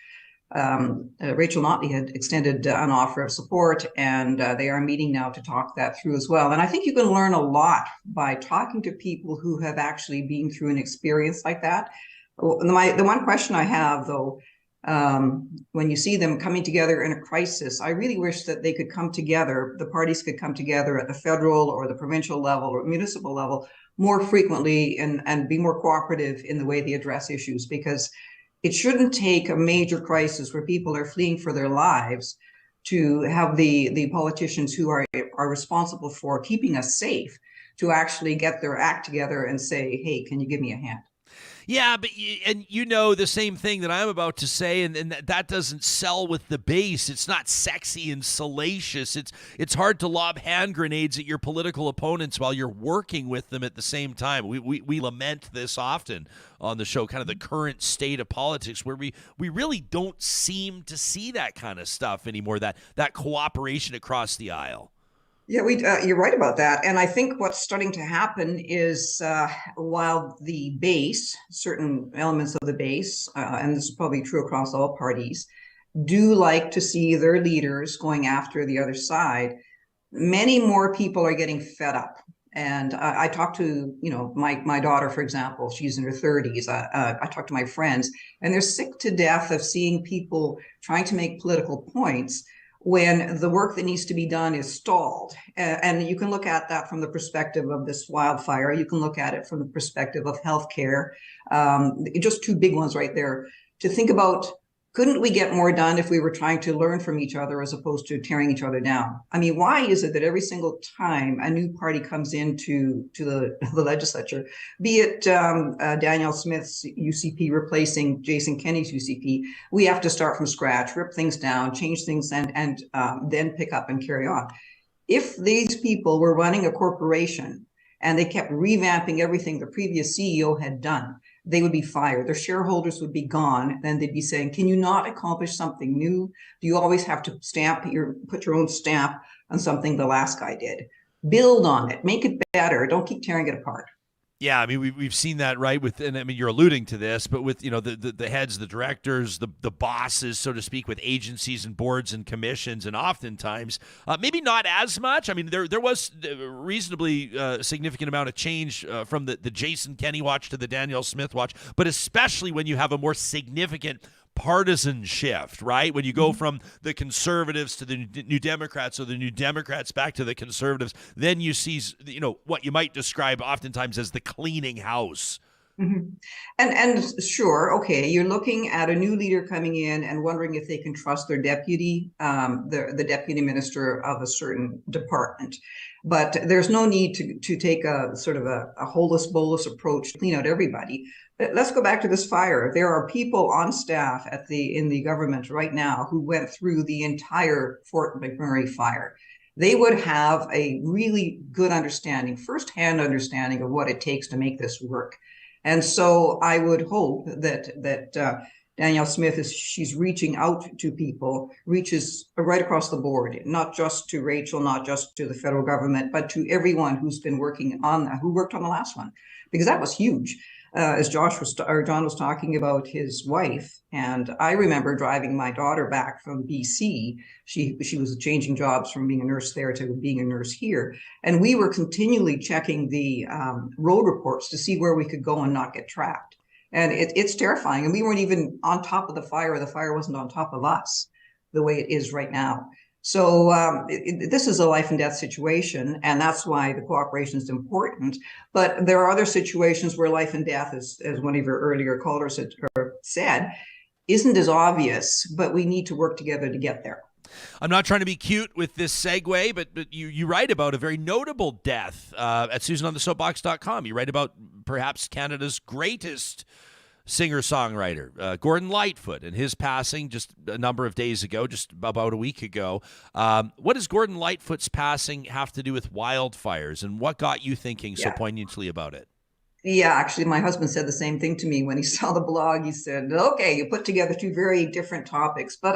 Rachel Notley had extended an offer of support, and they are meeting now to talk that through as well. And I think you can learn a lot by talking to people who have actually been through an experience like that. The one question I have, though, when you see them coming together in a crisis, I really wish that they could come together, the parties could come together at the federal or the provincial level or municipal level more frequently and be more cooperative in the way they address issues, because it shouldn't take a major crisis where people are fleeing for their lives to have the politicians who are responsible for keeping us safe to actually get their act together and say, hey, can you give me a hand? Yeah, but you know the same thing that I'm about to say, and that doesn't sell with the base. It's not sexy and salacious. It's hard to lob hand grenades at your political opponents while you're working with them at the same time. We lament this often on the show, kind of the current state of politics, where we really don't seem to see that kind of stuff anymore, that cooperation across the aisle. Yeah, you're right about that. And I think what's starting to happen is while the base, certain elements of the base, and this is probably true across all parties, do like to see their leaders going after the other side, many more people are getting fed up. And I talk to, my daughter, for example, she's in her 30s. I talk to my friends, and they're sick to death of seeing people trying to make political points when the work that needs to be done is stalled. And you can look at that from the perspective of this wildfire. You can look at it from the perspective of healthcare. Just two big ones right there to think about. Couldn't we get more done if we were trying to learn from each other as opposed to tearing each other down? I mean, why is it that every single time a new party comes into the legislature, be it Danielle Smith's UCP replacing Jason Kenney's UCP, we have to start from scratch, rip things down, change things, and then pick up and carry on? If these people were running a corporation and they kept revamping everything the previous CEO had done, they would be fired. Their shareholders would be gone. Then they'd be saying, can you not accomplish something new? Do you always have to put your own stamp on something the last guy did? Build on it, make it better. Don't keep tearing it apart. Yeah, I mean, we've seen that, right? And I mean, you're alluding to this, but with, the heads, the directors, the bosses, so to speak, with agencies and boards and commissions, and oftentimes, maybe not as much. I mean, there was a reasonably significant amount of change from the Jason Kenney watch to the Danielle Smith watch, but especially when you have a more significant partisan shift, right? When you go from the conservatives to the New Democrats, or the New Democrats back to the conservatives, then you see, what you might describe oftentimes as the cleaning house. Mm-hmm. And sure, okay, you're looking at a new leader coming in and wondering if they can trust their deputy, the deputy minister of a certain department. But there's no need to take a sort of a holus bolus approach to clean out everybody. Let's go back to this fire. There are people on staff in the government right now who went through the entire Fort McMurray fire. They would have a really good understanding, firsthand understanding of what it takes to make this work. And so I would hope that Danielle Smith, she's reaching out to people, reaches right across the board, not just to Rachel, not just to the federal government, but to everyone who's been working on that, who worked on the last one, because that was huge. As John was talking about his wife, and I remember driving my daughter back from BC. She was changing jobs from being a nurse there to being a nurse here, and we were continually checking the road reports to see where we could go and not get trapped. And it's terrifying. And we weren't even on top of the fire. The fire wasn't on top of us the way it is right now. So this is a life and death situation, and that's why the cooperation is important. But there are other situations where life and death, as one of your earlier callers had said, isn't as obvious, but we need to work together to get there. I'm not trying to be cute with this segue, but you write about a very notable death at SusanOnTheSoapbox.com. You write about perhaps Canada's greatest singer-songwriter, Gordon Lightfoot, and his passing just a number of days ago, just about a week ago. What does Gordon Lightfoot's passing have to do with wildfires, and what got you thinking so poignantly about it? Yeah, actually, my husband said the same thing to me when he saw the blog. He said, okay, you put together two very different topics. But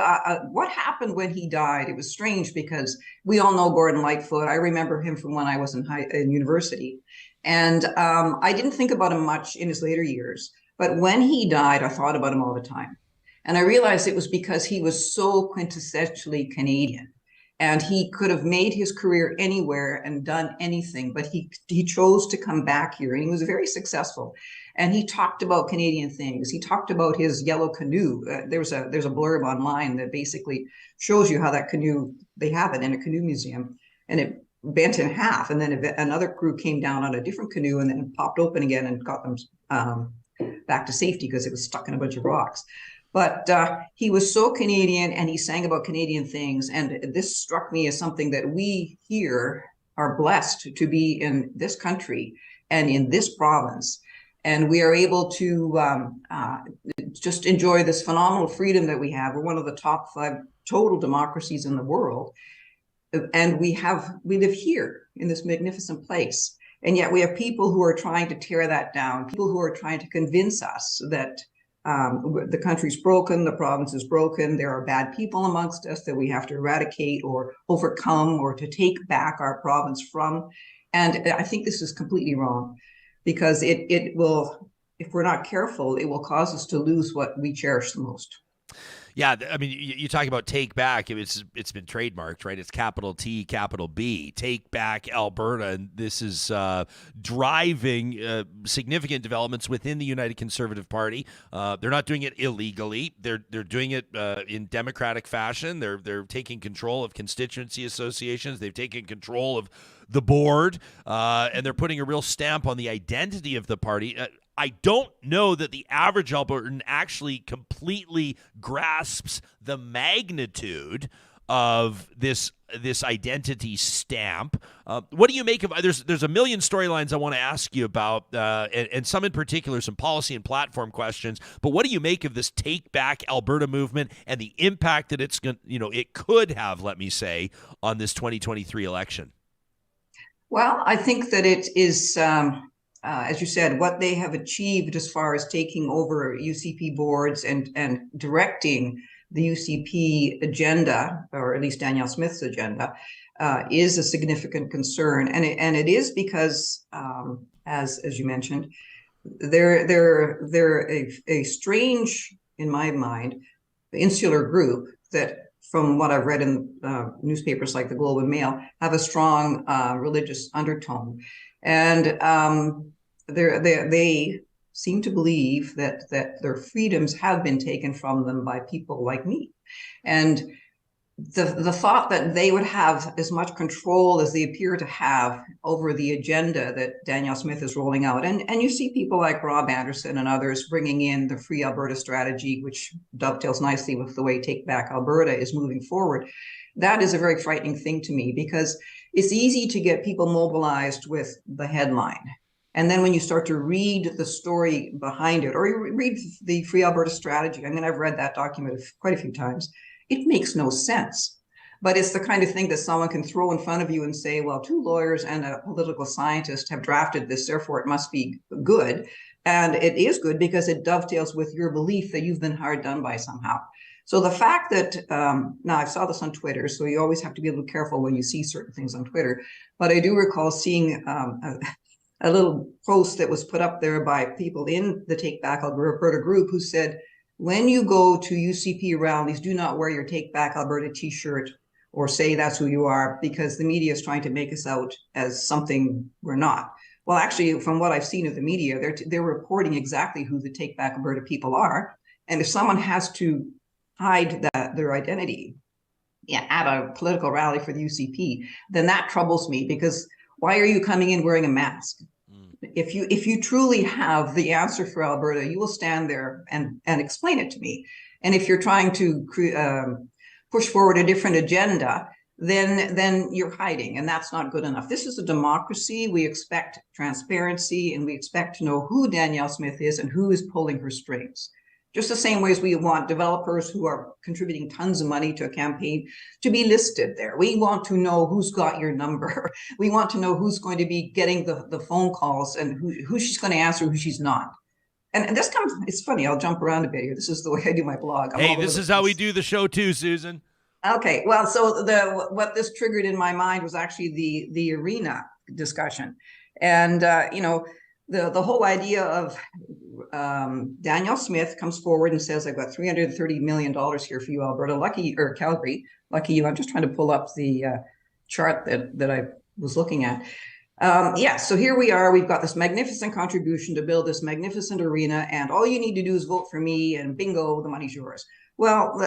what happened when he died? It was strange because we all know Gordon Lightfoot. I remember him from when I was in university. And I didn't think about him much in his later years. But when he died, I thought about him all the time. And I realized it was because he was so quintessentially Canadian. And he could have made his career anywhere and done anything, but he chose to come back here, and he was very successful. And he talked about Canadian things. He talked about his yellow canoe. There's a blurb online that basically shows you how that canoe, they have it in a canoe museum, and it bent in half. And then another crew came down on a different canoe and then popped open again and got them back to safety because it was stuck in a bunch of rocks. But he was so Canadian, and he sang about Canadian things. And this struck me as something that we here are blessed to be in this country and in this province. And we are able to just enjoy this phenomenal freedom that we have. We're one of the top 5 total democracies in the world. And we live here in this magnificent place. And yet we have people who are trying to tear that down, people who are trying to convince us that the country's broken, the province is broken, there are bad people amongst us that we have to eradicate or overcome or to take back our province from. And I think this is completely wrong, because it will, if we're not careful, it will cause us to lose what we cherish the most. Yeah, I mean, you talk about take back. It's been trademarked, right? It's capital T, capital B. Take back Alberta, and this is driving significant developments within the United Conservative Party. They're not doing it illegally. They're doing it in democratic fashion. They're taking control of constituency associations. They've taken control of the board, and they're putting a real stamp on the identity of the party. I don't know that the average Albertan actually completely grasps the magnitude of this identity stamp. What do you make of? There's a million storylines I want to ask you about, and some in particular, some policy and platform questions. But what do you make of this Take Back Alberta movement and the impact that it could have, let me say, on this 2023 election? Well, I think that it is. As you said, what they have achieved as far as taking over UCP boards and directing the UCP agenda, or at least Danielle Smith's agenda, is a significant concern. And it is because, as you mentioned, they're a strange, in my mind, insular group that, from what I've read in newspapers like the Globe and Mail, have a strong religious undertone. And they seem to believe that their freedoms have been taken from them by people like me. And the thought that they would have as much control as they appear to have over the agenda that Danielle Smith is rolling out. And you see people like Rob Anderson and others bringing in the Free Alberta strategy, which dovetails nicely with the way Take Back Alberta is moving forward. That is a very frightening thing to me, because it's easy to get people mobilized with the headline. And then when you start to read the story behind it, or you read the Free Alberta strategy, I mean, I've read that document quite a few times, it makes no sense. But it's the kind of thing that someone can throw in front of you and say, well, 2 lawyers and a political scientist have drafted this, therefore it must be good. And it is good because it dovetails with your belief that you've been hard done by somehow. So the fact that, now I saw this on Twitter, so you always have to be a little careful when you see certain things on Twitter, but I do recall seeing a little post that was put up there by people in the Take Back Alberta group who said, when you go to UCP rallies, do not wear your Take Back Alberta t-shirt or say that's who you are, because the media is trying to make us out as something we're not. Well, actually, from what I've seen of the media, they're reporting exactly who the Take Back Alberta people are. And if someone has to hide their identity at a political rally for the UCP, then that troubles me, because why are you coming in wearing a mask? If you truly have the answer for Alberta, you will stand there and explain it to me. And if you're trying to push forward a different agenda, then you're hiding, and that's not good enough. This is a democracy. We expect transparency, and we expect to know who Danielle Smith is and who is pulling her strings. Just the same way as we want developers who are contributing tons of money to a campaign to be listed there. We want to know who's got your number. We want to know who's going to be getting the phone calls and who she's going to answer, who she's not. And this comes, it's funny, I'll jump around a bit here. This is the way I do my blog. Hey, this is how we do the show too, Susan. Okay, well, so what this triggered in my mind was actually the arena discussion. And, the whole idea of Danielle Smith comes forward and says, I've got $330 million here for you, Alberta. Calgary. Lucky you. I'm just trying to pull up the chart that I was looking at. So here we are. We've got this magnificent contribution to build this magnificent arena, and all you need to do is vote for me, and bingo, the money's yours. Well,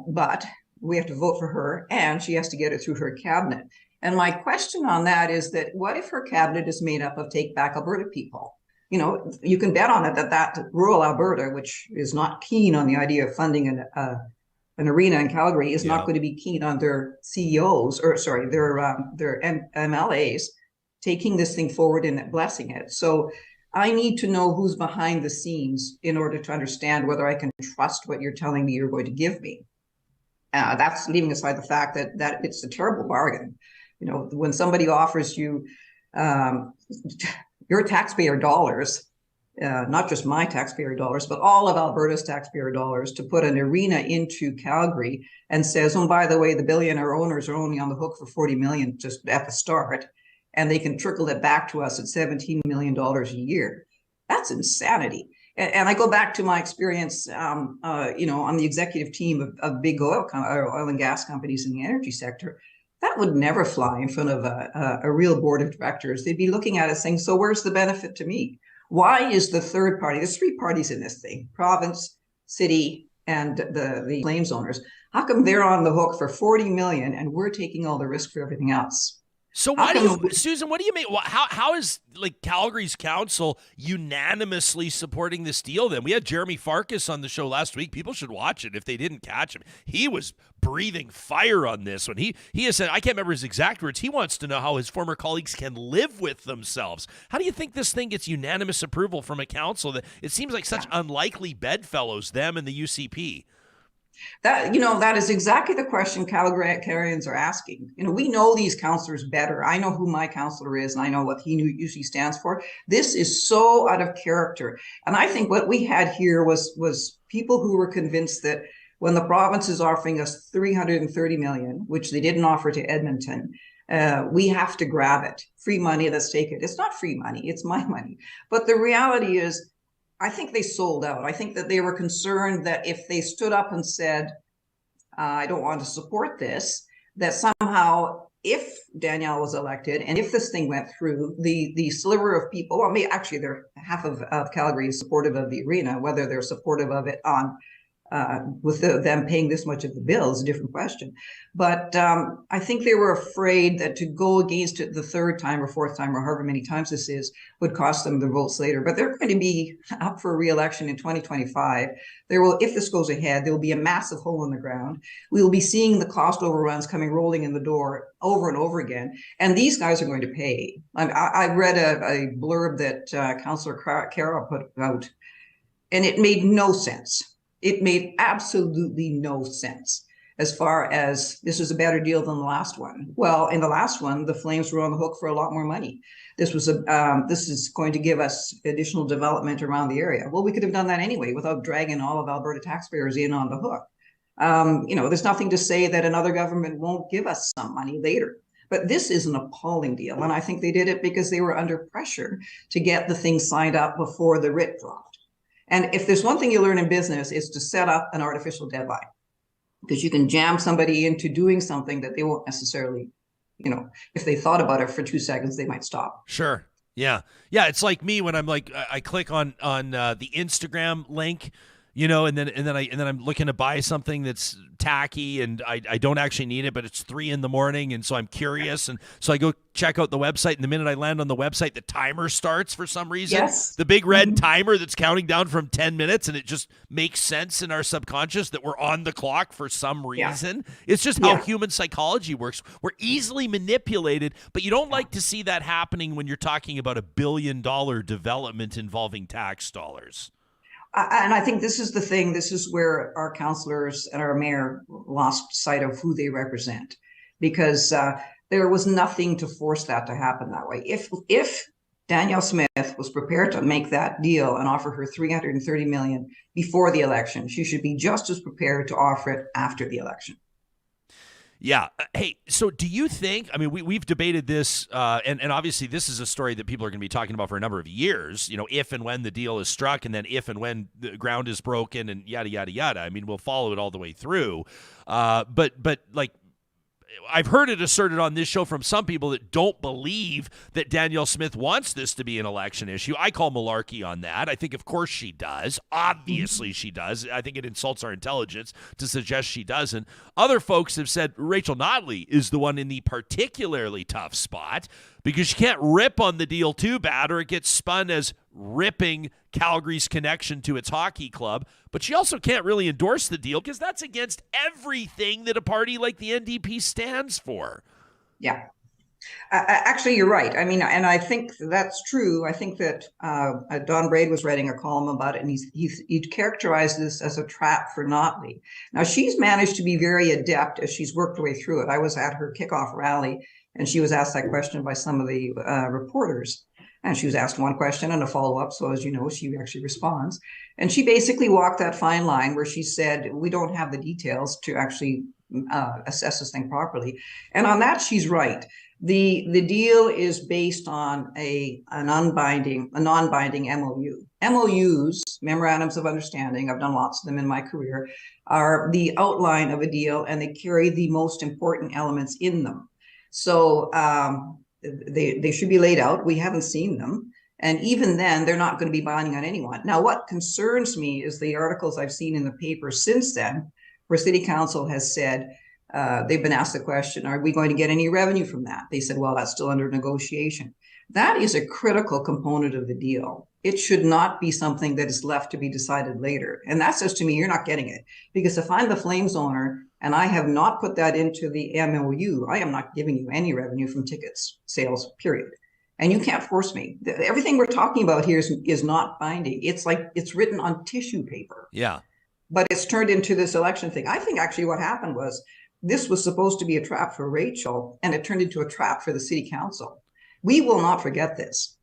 but we have to vote for her, and she has to get it through her cabinet. And my question on that is that what if her cabinet is made up of Take Back Alberta people? You can bet on it that rural Alberta, which is not keen on the idea of funding an arena in Calgary, is not going to be keen on their CEOs, their MLAs taking this thing forward and blessing it. So I need to know who's behind the scenes in order to understand whether I can trust what you're telling me you're going to give me. That's leaving aside the fact that it's a terrible bargain. When somebody offers you your taxpayer dollars, not just my taxpayer dollars, but all of Alberta's taxpayer dollars to put an arena into Calgary, and says, oh, by the way, the billionaire owners are only on the hook for 40 million just at the start, and they can trickle it back to us at $17 million a year. That's insanity. And I go back to my experience, on the executive team of big oil and gas companies in the energy sector. That would never fly in front of a real board of directors. They'd be looking at it saying, so where's the benefit to me? Why is the third party, there's three parties in this thing, province, city, and the claims owners. How come they're on the hook for 40 million and we're taking all the risk for everything else? So Susan, what do you mean? How is Calgary's council unanimously supporting this deal then? We had Jeremy Farkas on the show last week. People should watch it if they didn't catch him. He was breathing fire on this when he has said, I can't remember his exact words. He wants to know how his former colleagues can live with themselves. How do you think this thing gets unanimous approval from a council that it seems like such unlikely bedfellows, them and the UCP? That is exactly the question Calgarians are asking. We know these councillors better. I know who my councillor is, and I know what he usually stands for. This is so out of character. And I think what we had here was people who were convinced that when the province is offering us 330 million, which they didn't offer to Edmonton, we have to grab it. Free money, let's take it. It's not free money, it's my money. But the reality is, I think they sold out. I think that they were concerned that if they stood up and said, I don't want to support this, that somehow if Danielle was elected and if this thing went through, the sliver of people, actually half of Calgary is supportive of the arena. Whether they're supportive of it on with them paying this much of the bill is a different question. But I think they were afraid that to go against it the third time or fourth time or however many times this is would cost them the votes later. But they're going to be up for re-election in 2025. If this goes ahead, there will be a massive hole in the ground. We will be seeing the cost overruns coming rolling in the door over and over again. And these guys are going to pay. I read a blurb that Councillor Cara put out, and it made no sense. It made absolutely no sense as far as this was a better deal than the last one. Well, in the last one, the Flames were on the hook for a lot more money. This is going to give us additional development around the area. Well, we could have done that anyway without dragging all of Alberta taxpayers in on the hook. There's nothing to say that another government won't give us some money later. But this is an appalling deal. And I think they did it because they were under pressure to get the thing signed up before the writ dropped. And if there's one thing you learn in business, is to set up an artificial deadline, because you can jam somebody into doing something that they won't necessarily, if they thought about it for 2 seconds, they might stop. Sure. Yeah. Yeah. It's like me when I'm like, I click on the Instagram link, and then I'm looking to buy something that's tacky and I don't actually need it, but it's 3 a.m. and so I'm curious, and so I go check out the website, and the minute I land on the website, the timer starts for some reason. Yes. The big red timer that's counting down from 10 minutes, and it just makes sense in our subconscious that we're on the clock for some reason. Yeah. It's just how human psychology works. We're easily manipulated, but you don't like to see that happening when you're talking about $1 billion development involving tax dollars. And I think this is the thing. This is where our councillors and our mayor lost sight of who they represent, because there was nothing to force that to happen that way. If Danielle Smith was prepared to make that deal and offer her 330 million before the election, she should be just as prepared to offer it after the election. Yeah. Hey, so do you think, we've debated this, and obviously this is a story that people are going to be talking about for a number of years, if and when the deal is struck, and then if and when the ground is broken and yada, yada, yada. We'll follow it all the way through. But I've heard it asserted on this show from some people that don't believe that Danielle Smith wants this to be an election issue. I call malarkey on that. I think, of course, she does. Obviously, she does. I think it insults our intelligence to suggest she doesn't. Other folks have said Rachel Notley is the one in the particularly tough spot because she can't rip on the deal too bad or it gets spun as ripping Calgary's connection to its hockey club. But she also can't really endorse the deal because that's against everything that a party like the NDP stands for. Yeah. Actually, you're right. I mean, and I think that's true. I think that Don Braid was writing a column about it, and he characterized this as a trap for Notley. Now, she's managed to be very adept as she's worked her way through it. I was at her kickoff rally, and she was asked that question by some of the reporters. And she was asked one question and a follow-up. So as you know, she actually responds. And she basically walked that fine line where she said, we don't have the details to actually assess this thing properly. And on that, she's right. The deal is based on a non-binding MOU. MOUs, memorandums of understanding, I've done lots of them in my career, are the outline of a deal, and they carry the most important elements in them. So they should be laid out. We haven't seen them. And even then, they're not going to be binding on anyone. Now, what concerns me is the articles I've seen in the paper since then, where City Council has said, they've been asked the question, are we going to get any revenue from that? They said, well, that's still under negotiation. That is a critical component of the deal. It should not be something that is left to be decided later. And that says to me, you're not getting it. Because if I'm the Flames owner and I have not put that into the MOU, I am not giving you any revenue from tickets sales, period. And you can't force me. Everything we're talking about here is not binding. It's like it's written on tissue paper. Yeah. But it's turned into this election thing. I think actually what happened was this was supposed to be a trap for Rachel, and it turned into a trap for the City Council. We will not forget this.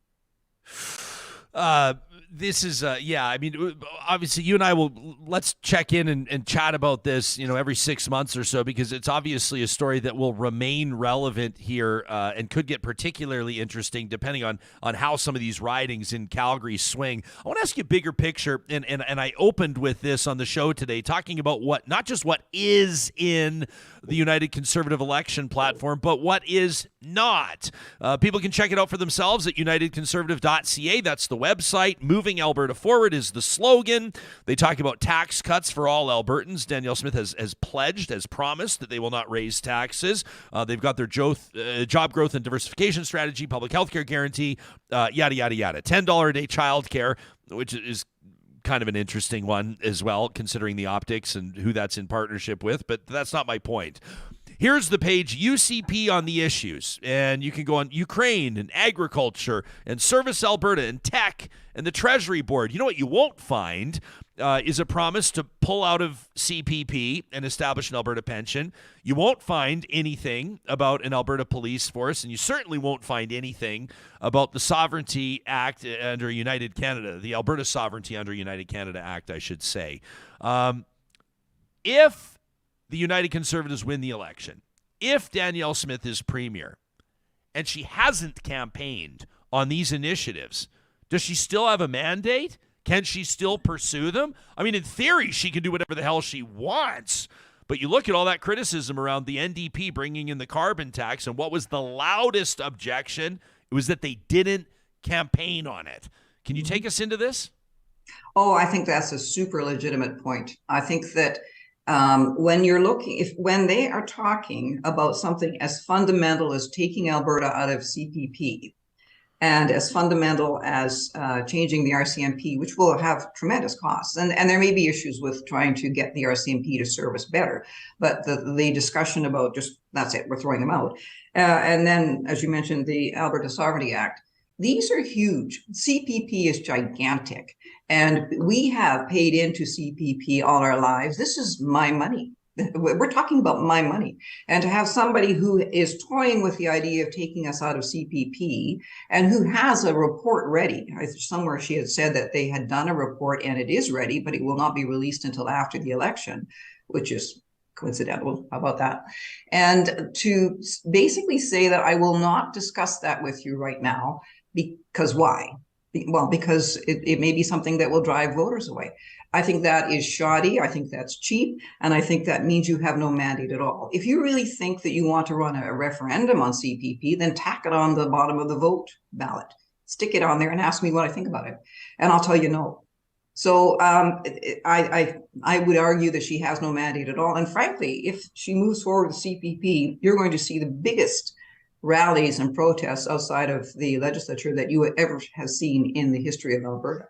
This is, I mean, obviously you and I let's check in and chat about this, every 6 months or so, because it's obviously a story that will remain relevant here and could get particularly interesting depending on how some of these ridings in Calgary swing. I want to ask you a bigger picture, and I opened with this on the show today, talking about not just what is in the United Conservative election platform, but what is not. People can check it out for themselves at unitedconservative.ca. That's the website. Moving Alberta Forward is the slogan. They talk about tax cuts for all Albertans. Danielle Smith has pledged, has promised that they will not raise taxes. They've got their job growth and diversification strategy, public health care guarantee, yada, yada, yada. $10 a day childcare, which is kind of an interesting one as well, considering the optics and who that's in partnership with, but that's not my point. Here's the page, UCP on the issues, and you can go on Ukraine and agriculture and Service Alberta and tech and the Treasury Board. You know what you won't find is a promise to pull out of CPP and establish an Alberta pension. You won't find anything about an Alberta police force, and you certainly won't find anything about the Sovereignty Act under United Canada, the Alberta Sovereignty under United Canada Act, I should say. If the United Conservatives win the election, if Danielle Smith is premier, and she hasn't campaigned on these initiatives, does she still have a mandate? Can she still pursue them? I mean, in theory, she can do whatever the hell she wants. But you look at all that criticism around the NDP bringing in the carbon tax, and what was the loudest objection? It was that they didn't campaign on it. Can you take us into this? Oh, I think that's a super legitimate point. I think that when they are talking about something as fundamental as taking Alberta out of CPP and as fundamental as changing the RCMP, which will have tremendous costs, and there may be issues with trying to get the RCMP to service better, but the discussion about just, that's it, we're throwing them out. And then, as you mentioned, the Alberta Sovereignty Act, these are huge. CPP is gigantic. And we have paid into CPP all our lives. This is my money. We're talking about my money. And to have somebody who is toying with the idea of taking us out of CPP and who has a report ready. Somewhere she had said that they had done a report and it is ready, but it will not be released until after the election, which is coincidental. How about that? And to basically say that I will not discuss that with you right now. Because why? Well, because it may be something that will drive voters away. I think that is shoddy. I think that's cheap. And I think that means you have no mandate at all. If you really think that you want to run a referendum on CPP, then tack it on the bottom of the vote ballot. Stick it on there and ask me what I think about it. And I'll tell you no. So I would argue that she has no mandate at all. And frankly, if she moves forward with CPP, you're going to see the biggest rallies and protests outside of the legislature that you ever have seen in the history of Alberta.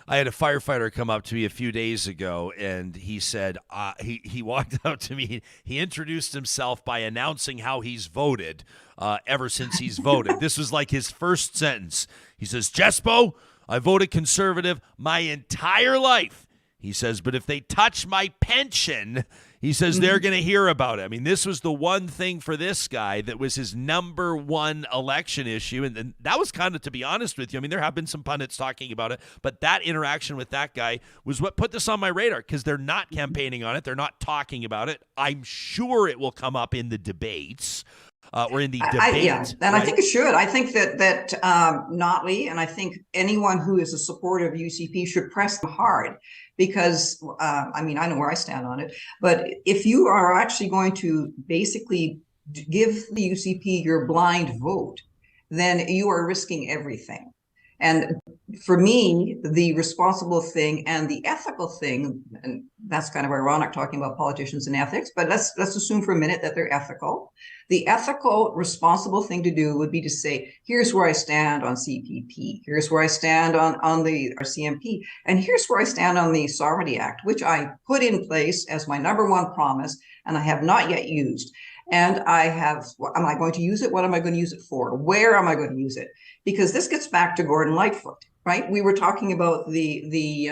I had a firefighter come up to me a few days ago, and he said, he walked up to me. He introduced himself by announcing how he's voted ever since he's voted. This was like his first sentence. He says, Jespo, I voted Conservative my entire life. He says, but if they touch my pension, he says they're going to hear about it. I mean, this was the one thing for this guy that was his number one election issue. And that was kind of, to be honest with you, I mean, there have been some pundits talking about it, but that interaction with that guy was what put this on my radar, because they're not campaigning on it. They're not talking about it. I'm sure it will come up in the debates. Or in the debate. Yeah, and right? I think it should. I think that Notley, and I think anyone who is a supporter of UCP should press them hard, because, I mean, I know where I stand on it, but if you are actually going to basically give the UCP your blind vote, then you are risking everything. And for me, the responsible thing and the ethical thing, and that's kind of ironic talking about politicians and ethics, but let's assume for a minute that they're ethical. The ethical, responsible thing to do would be to say, here's where I stand on CPP, here's where I stand on the RCMP, and here's where I stand on the Sovereignty Act, which I put in place as my number one promise, and I have not yet used. And I have, am I going to use it? What am I going to use it for? Where am I going to use it? Because this gets back to Gordon Lightfoot, right? We were talking about the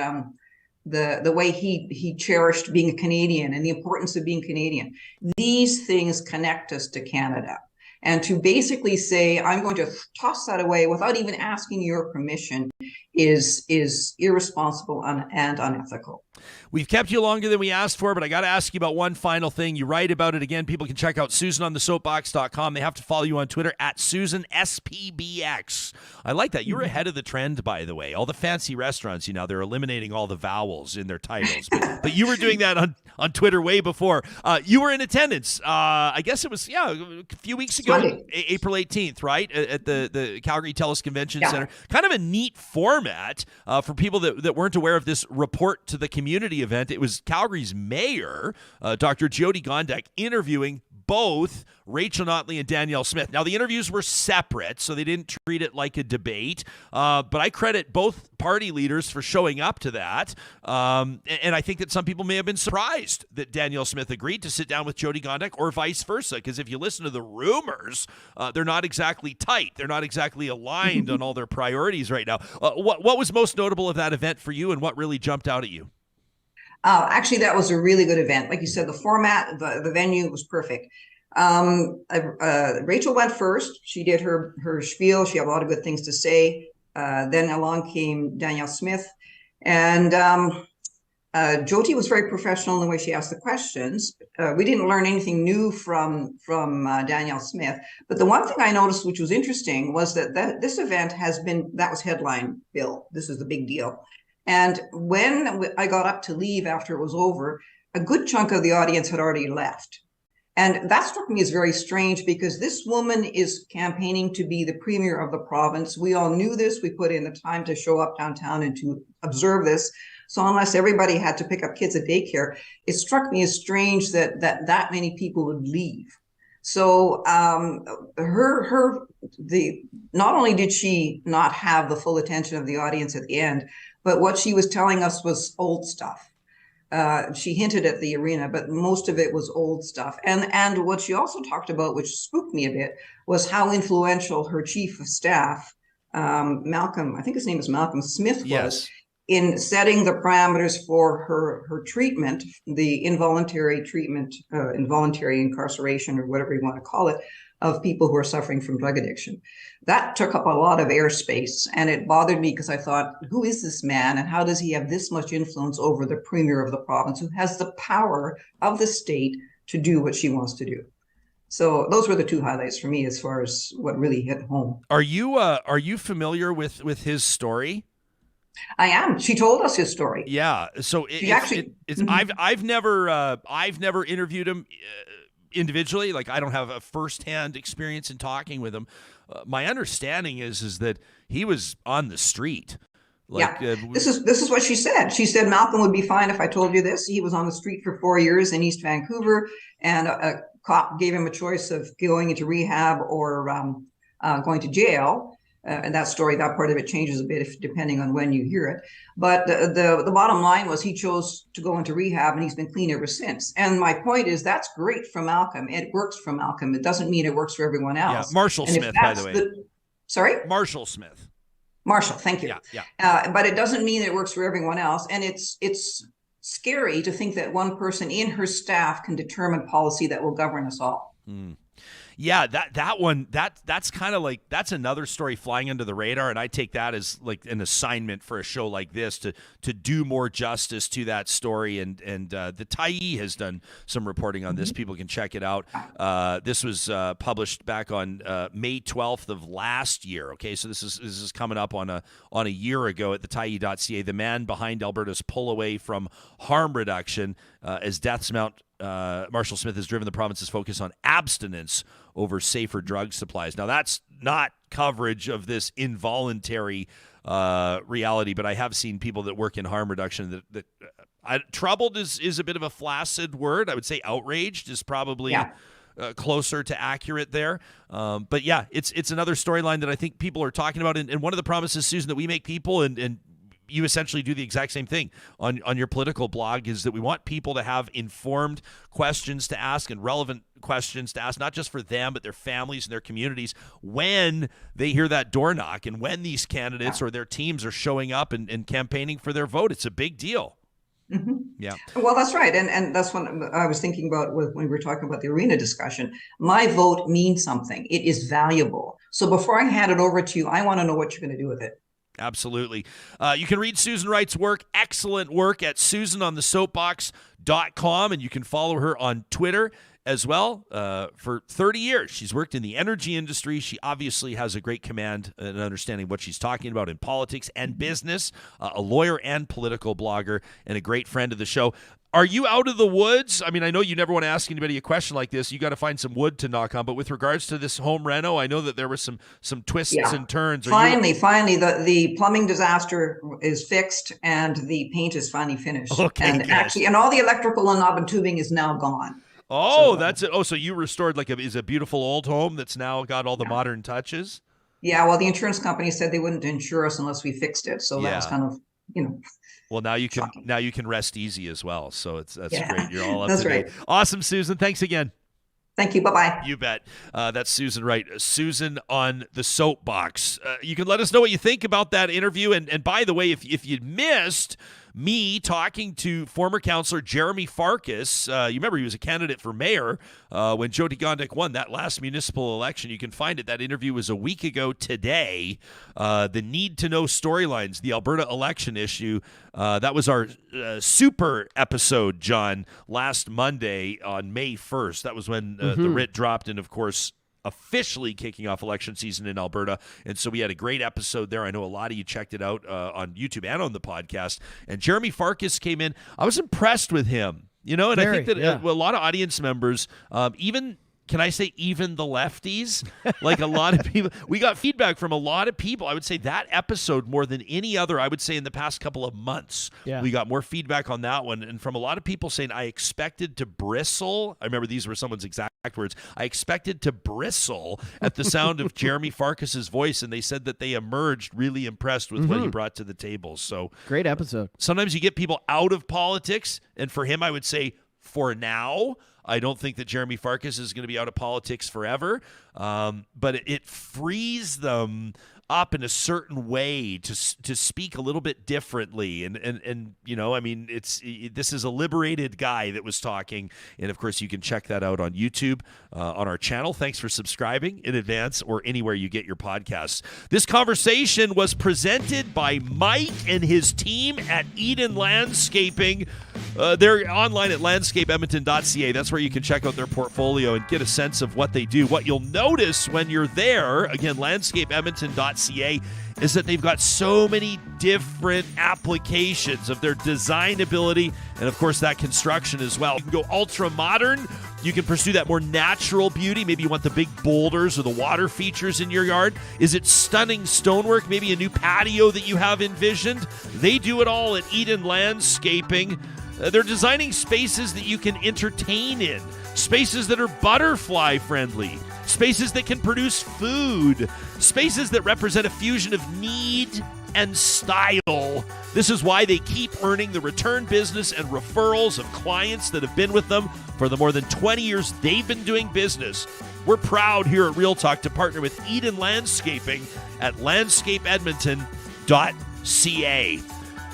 way he cherished being a Canadian and the importance of being Canadian. These things connect us to Canada. And to basically say, I'm going to toss that away without even asking your permission is irresponsible and unethical. We've kept you longer than we asked for, but I got to ask you about one final thing. You write about it again. People can check out SusanOnTheSoapbox.com. They have to follow you on Twitter at SusanSPBX. I like that. You were ahead of the trend, by the way. All the fancy restaurants, they're eliminating all the vowels in their titles. But you were doing that on Twitter way before. You were in attendance. I guess it was, a few weeks ago, April 18th, right? At the Calgary TELUS Convention Center. Kind of a neat format for people that weren't aware of this report to the community event. It was Calgary's mayor, Dr. Jyoti Gondek, interviewing both Rachel Notley and Danielle Smith. Now, the interviews were separate, so they didn't treat it like a debate, but I credit both party leaders for showing up to that, and I think that some people may have been surprised that Danielle Smith agreed to sit down with Jyoti Gondek, or vice versa, because if you listen to the rumors, they're not exactly tight. They're not exactly aligned on all their priorities right now. What was most notable of that event for you, and what really jumped out at you? Actually, that was a really good event. Like you said, the format, the venue was perfect. Rachel went first. She did her spiel. She had a lot of good things to say. Then along came Danielle Smith. And Jyoti was very professional in the way she asked the questions. We didn't learn anything new from Danielle Smith. But the one thing I noticed, which was interesting, was that this event that was headline bill. This is the big deal. And when I got up to leave after it was over, a good chunk of the audience had already left. And that struck me as very strange, because this woman is campaigning to be the premier of the province. We all knew this. We put in the time to show up downtown and to observe this. So unless everybody had to pick up kids at daycare, it struck me as strange that many people would leave. So not only did she not have the full attention of the audience at the end, but what she was telling us was old stuff. She hinted at the arena, but most of it was old stuff. And what she also talked about, which spooked me a bit, was how influential her chief of staff, Malcolm, I think his name is Malcolm Smith, was in setting the parameters for her treatment, the involuntary treatment, involuntary incarceration, or whatever you want to call it, of people who are suffering from drug addiction. That took up a lot of airspace, and it bothered me because I thought, who is this man, and how does he have this much influence over the premier of the province, who has the power of the state to do what she wants to do? So those were the two highlights for me as far as what really hit home. Are you familiar with his story? I am. She told us his story. Yeah. So I've never interviewed him individually. Like, I don't have a firsthand experience in talking with him. My understanding is that he was on the street. This is what she said. She said Malcolm would be fine if I told you this. He was on the street for 4 years in East Vancouver, and a cop gave him a choice of going into rehab or going to jail. And that part of it changes a bit depending on when you hear it. But the bottom line was he chose to go into rehab, and he's been clean ever since. And my point is, that's great for Malcolm. It works for Malcolm. It doesn't mean it works for everyone else. Yeah, Marshall Smith, by the way. Sorry? Marshall Smith. Marshall, thank you. Yeah. But it doesn't mean it works for everyone else. And it's scary to think that one person in her staff can determine policy that will govern us all. Mm. Yeah, that's kind of like, that's another story flying under the radar, and I take that as like an assignment for a show like this to do more justice to that story. And the Tyee has done some reporting on this. People can check it out. This was published back on May 12th of last year. Okay, so this is coming up on a year ago at the Tyee.ca. The man behind Alberta's pull away from harm reduction as deaths mount. Marshall Smith has driven the province's focus on abstinence over safer drug supplies. Now, that's not coverage of this involuntary reality, but I have seen people that work in harm reduction that troubled is a bit of a flaccid word. I would say outraged is probably closer to accurate there. But yeah, it's another storyline that I think people are talking about. And one of the promises, Susan, that we make people, and you essentially do the exact same thing on your political blog, is that we want people to have informed questions to ask and relevant questions to ask, not just for them, but their families and their communities when they hear that door knock and when these candidates or their teams are showing up and campaigning for their vote. It's a big deal. Mm-hmm. Yeah. Well, that's right. And that's what I was thinking about when we were talking about the arena discussion. My vote means something. It is valuable. So before I hand it over to you, I want to know what you're going to do with it. Absolutely. You can read Susan Wright's work, excellent work, at susanonthesoapbox.com, and you can follow her on Twitter as well. For 30 years, she's worked in the energy industry. She obviously has a great command and understanding what she's talking about in politics and business, a lawyer and political blogger, and a great friend of the show. Are you out of the woods? I mean, I know you never want to ask anybody a question like this. You got to find some wood to knock on. But with regards to this home reno, I know that there were some twists and turns. Finally, the plumbing disaster is fixed and the paint is finally finished. Okay, and all the electrical and knob and tubing is now gone. Oh, that's it. Oh, so you restored is a beautiful old home that's now got all the modern touches? Yeah, well, the insurance company said they wouldn't insure us unless we fixed it. So that was kind of, Well, now you can rest easy as well. So that's great. You're all up that's to date. Right. Awesome, Susan. Thanks again. Thank you. Bye-bye. You bet. That's Susan Wright. Susan on the Soapbox. You can let us know what you think about that interview. And by the way, if you missed me talking to former councillor Jeremy Farkas, you remember he was a candidate for mayor when Jyoti Gondek won that last municipal election. You can find it. That interview was a week ago today. The need to know storylines, the Alberta election issue. That was our super episode, John, last Monday on May 1st. That was when the writ dropped, and of course, officially kicking off election season in Alberta. And so we had a great episode there. I know a lot of you checked it out on YouTube and on the podcast. And Jeremy Farkas came in. I was impressed with him, and I think that a lot of audience members, even the lefties, like a lot of people, we got feedback from a lot of people. I would say that episode more than any other, I would say in the past couple of months, we got more feedback on that one. And from a lot of people saying, I expected to bristle. I remember these were someone's exact words. I expected to bristle at the sound of Jeremy Farkas's voice. And they said that they emerged really impressed with what he brought to the table. So great episode. Sometimes you get people out of politics. And for him, I would say for now, I don't think that Jeremy Farkas is going to be out of politics forever, but it frees them up in a certain way to speak a little bit differently. And I mean, this is a liberated guy that was talking. And of course, you can check that out on YouTube, on our channel. Thanks for subscribing in advance or anywhere you get your podcasts. This conversation was presented by Mike and his team at Eden Landscaping. They're online at landscapeedmonton.ca. That's where you can check out their portfolio and get a sense of what they do. What you'll notice when you're there, again, landscapeedmonton.ca, is that they've got so many different applications of their design ability and, of course, that construction as well. You can go ultra-modern. You can pursue that more natural beauty. Maybe you want the big boulders or the water features in your yard. Is it stunning stonework? Maybe a new patio that you have envisioned? They do it all at Eden Landscaping. They're designing spaces that you can entertain in, spaces that are butterfly friendly, spaces that can produce food, spaces that represent a fusion of need and style. This is why they keep earning the return business and referrals of clients that have been with them for the more than 20 years they've been doing business. We're proud here at Real Talk to partner with Eden Landscaping at landscapeedmonton.ca.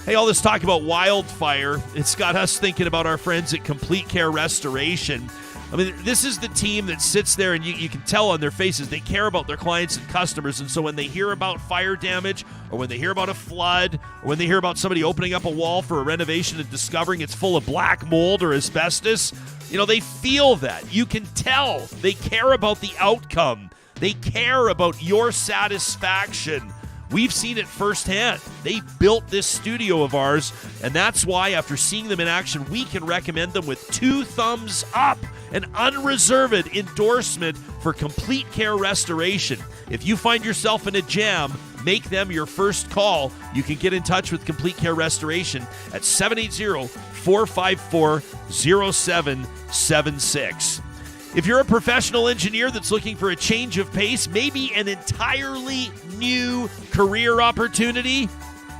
Hey, all this talk about wildfire, it's got us thinking about our friends at Complete Care Restoration. I mean, this is the team that sits there, and you can tell on their faces they care about their clients and customers. And so when they hear about fire damage, or when they hear about a flood, or when they hear about somebody opening up a wall for a renovation and discovering it's full of black mold or asbestos, they feel that. You can tell they care about the outcome. They care about your satisfaction. We've seen it firsthand. They built this studio of ours, and that's why, after seeing them in action, we can recommend them with 2 thumbs up, an unreserved endorsement for Complete Care Restoration. If you find yourself in a jam, make them your first call. You can get in touch with Complete Care Restoration at 780-454-0776. If you're a professional engineer that's looking for a change of pace, maybe an entirely new career opportunity,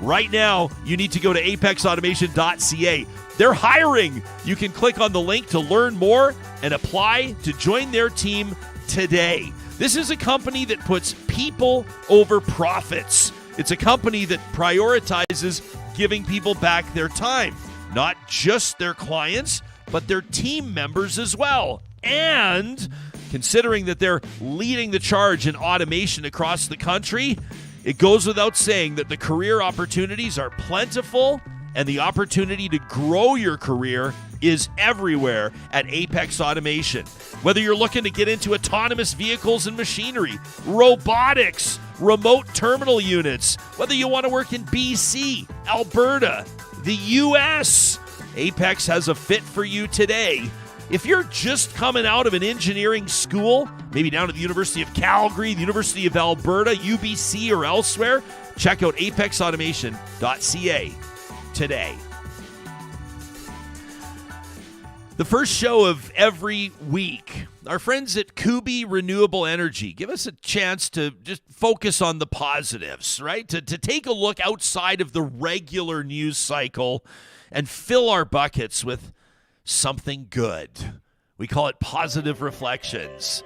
right now you need to go to apexautomation.ca. They're hiring. You can click on the link to learn more and apply to join their team today. This is a company that puts people over profits. It's a company that prioritizes giving people back their time, not just their clients, but their team members as well. And considering that they're leading the charge in automation across the country, it goes without saying that the career opportunities are plentiful, and the opportunity to grow your career is everywhere at Apex Automation. Whether you're looking to get into autonomous vehicles and machinery, robotics, remote terminal units, whether you want to work in BC, Alberta, the U.S., Apex has a fit for you today. If you're just coming out of an engineering school, maybe down at the University of Calgary, the University of Alberta, UBC, or elsewhere, check out apexautomation.ca today. The first show of every week, our friends at Kuby Renewable Energy give us a chance to just focus on the positives, right? To take a look outside of the regular news cycle and fill our buckets with something good. We call it Positive Reflections.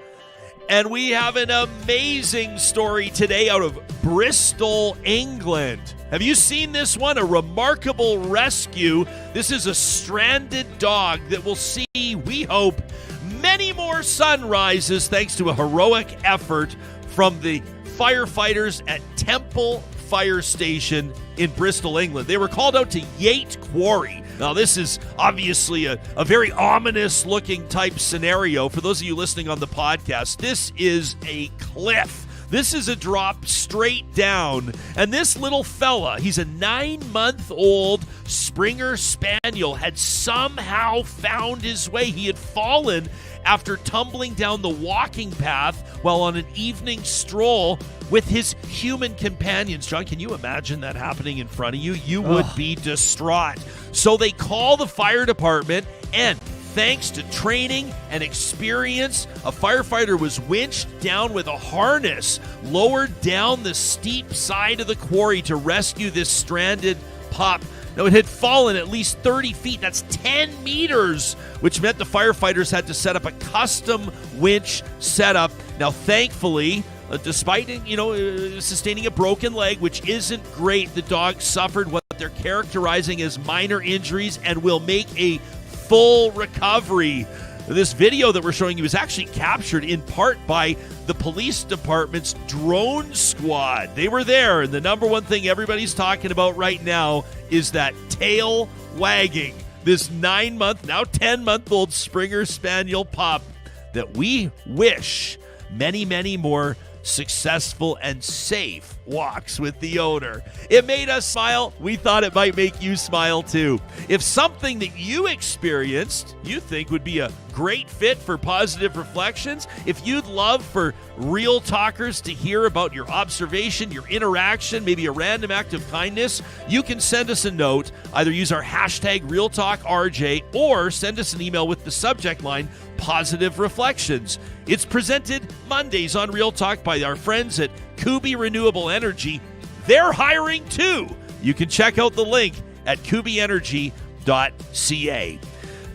And we have an amazing story today out of Bristol, England. Have you seen this one? A remarkable rescue. This is a stranded dog that will see, we hope, many more sunrises thanks to a heroic effort from the firefighters at Temple Fire Station in Bristol, England. They were called out to Yate Quarry. Now, this is obviously a very ominous-looking type scenario. For those of you listening on the podcast, this is a cliff. This is a drop straight down. And this little fella, he's a 9-month-old Springer Spaniel, had somehow found his way. He had fallen after tumbling down the walking path while on an evening stroll with his human companions. John, can you imagine that happening in front of you? You would be distraught. So they call the fire department, and thanks to training and experience, a firefighter was winched down with a harness, lowered down the steep side of the quarry to rescue this stranded pup. Now, it had fallen at least 30 feet. That's 10 meters, which meant the firefighters had to set up a custom winch setup. Now, thankfully, despite sustaining a broken leg, which isn't great, the dog suffered what they're characterizing as minor injuries and will make a full recovery. This video that we're showing you is actually captured in part by the police department's drone squad. They were there, and the number one thing everybody's talking about right now is that tail wagging. this 9-month, now 10-month-old Springer Spaniel pup that we wish many, many more successful and safe walks with the owner. It made us smile. We thought it might make you smile too. If something that you experienced you think would be a great fit for Positive Reflections, if you'd love for Real Talkers to hear about your observation, your interaction, maybe a random act of kindness, you can send us a note. Either use our hashtag RealTalkRJ or send us an email with the subject line Positive Reflections. It's presented Mondays on Real Talk by our friends at Kuby Renewable Energy. They're hiring too. You can check out the link at kubyenergy.ca.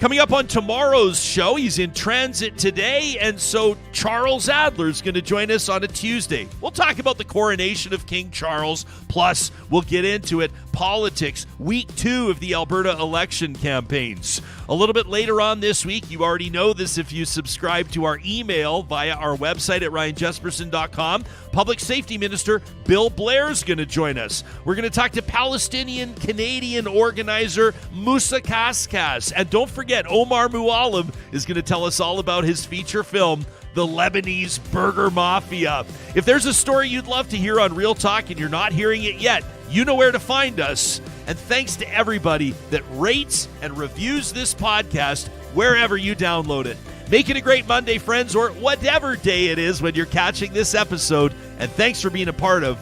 Coming up on tomorrow's show, he's in transit today, and so Charles Adler's going to join us on a Tuesday. We'll talk about the coronation of King Charles, plus we'll get into it, politics, week 2 of the Alberta election campaigns. A little bit later on this week, you already know this if you subscribe to our email via our website at ryanjesperson.com, Public Safety Minister Bill Blair's going to join us. We're going to talk to Palestinian-Canadian organizer Musa Kaskas. And don't forget, Omar Mualim is going to tell us all about his feature film, The Lebanese Burger Mafia. If there's a story you'd love to hear on Real Talk and you're not hearing it yet, you know where to find us. And thanks to everybody that rates and reviews this podcast wherever you download it. Make it a great Monday, friends, or whatever day it is when you're catching this episode. And thanks for being a part of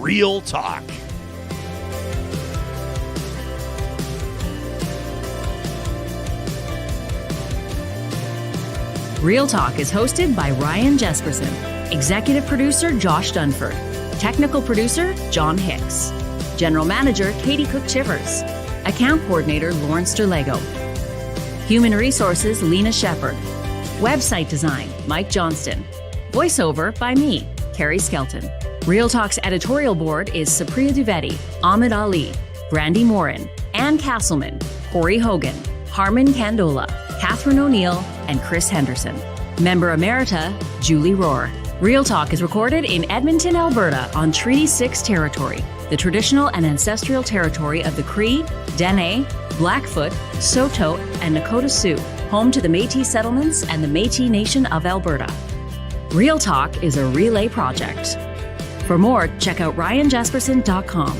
Real Talk. Real Talk is hosted by Ryan Jesperson, executive producer Josh Dunford, technical producer John Hicks, general manager Katie Cook-Chivers, account coordinator Lawrence Derlego, human resources Lena Shepard, website design Mike Johnston, voiceover by me, Carrie Skelton. Real Talk's editorial board is Supriya Dwivedi, Ahmed Ali, Brandy Morin, Ann Castleman, Corey Hogan, Harman Candola, Catherine O'Neill, and Chris Henderson. Member Emerita, Julie Rohr. Real Talk is recorded in Edmonton, Alberta on Treaty 6 territory, the traditional and ancestral territory of the Cree, Dene, Blackfoot, Saulteaux, and Nakota Sioux, home to the Métis settlements and the Métis Nation of Alberta. Real Talk is a relay project. For more, check out ryanjesperson.com.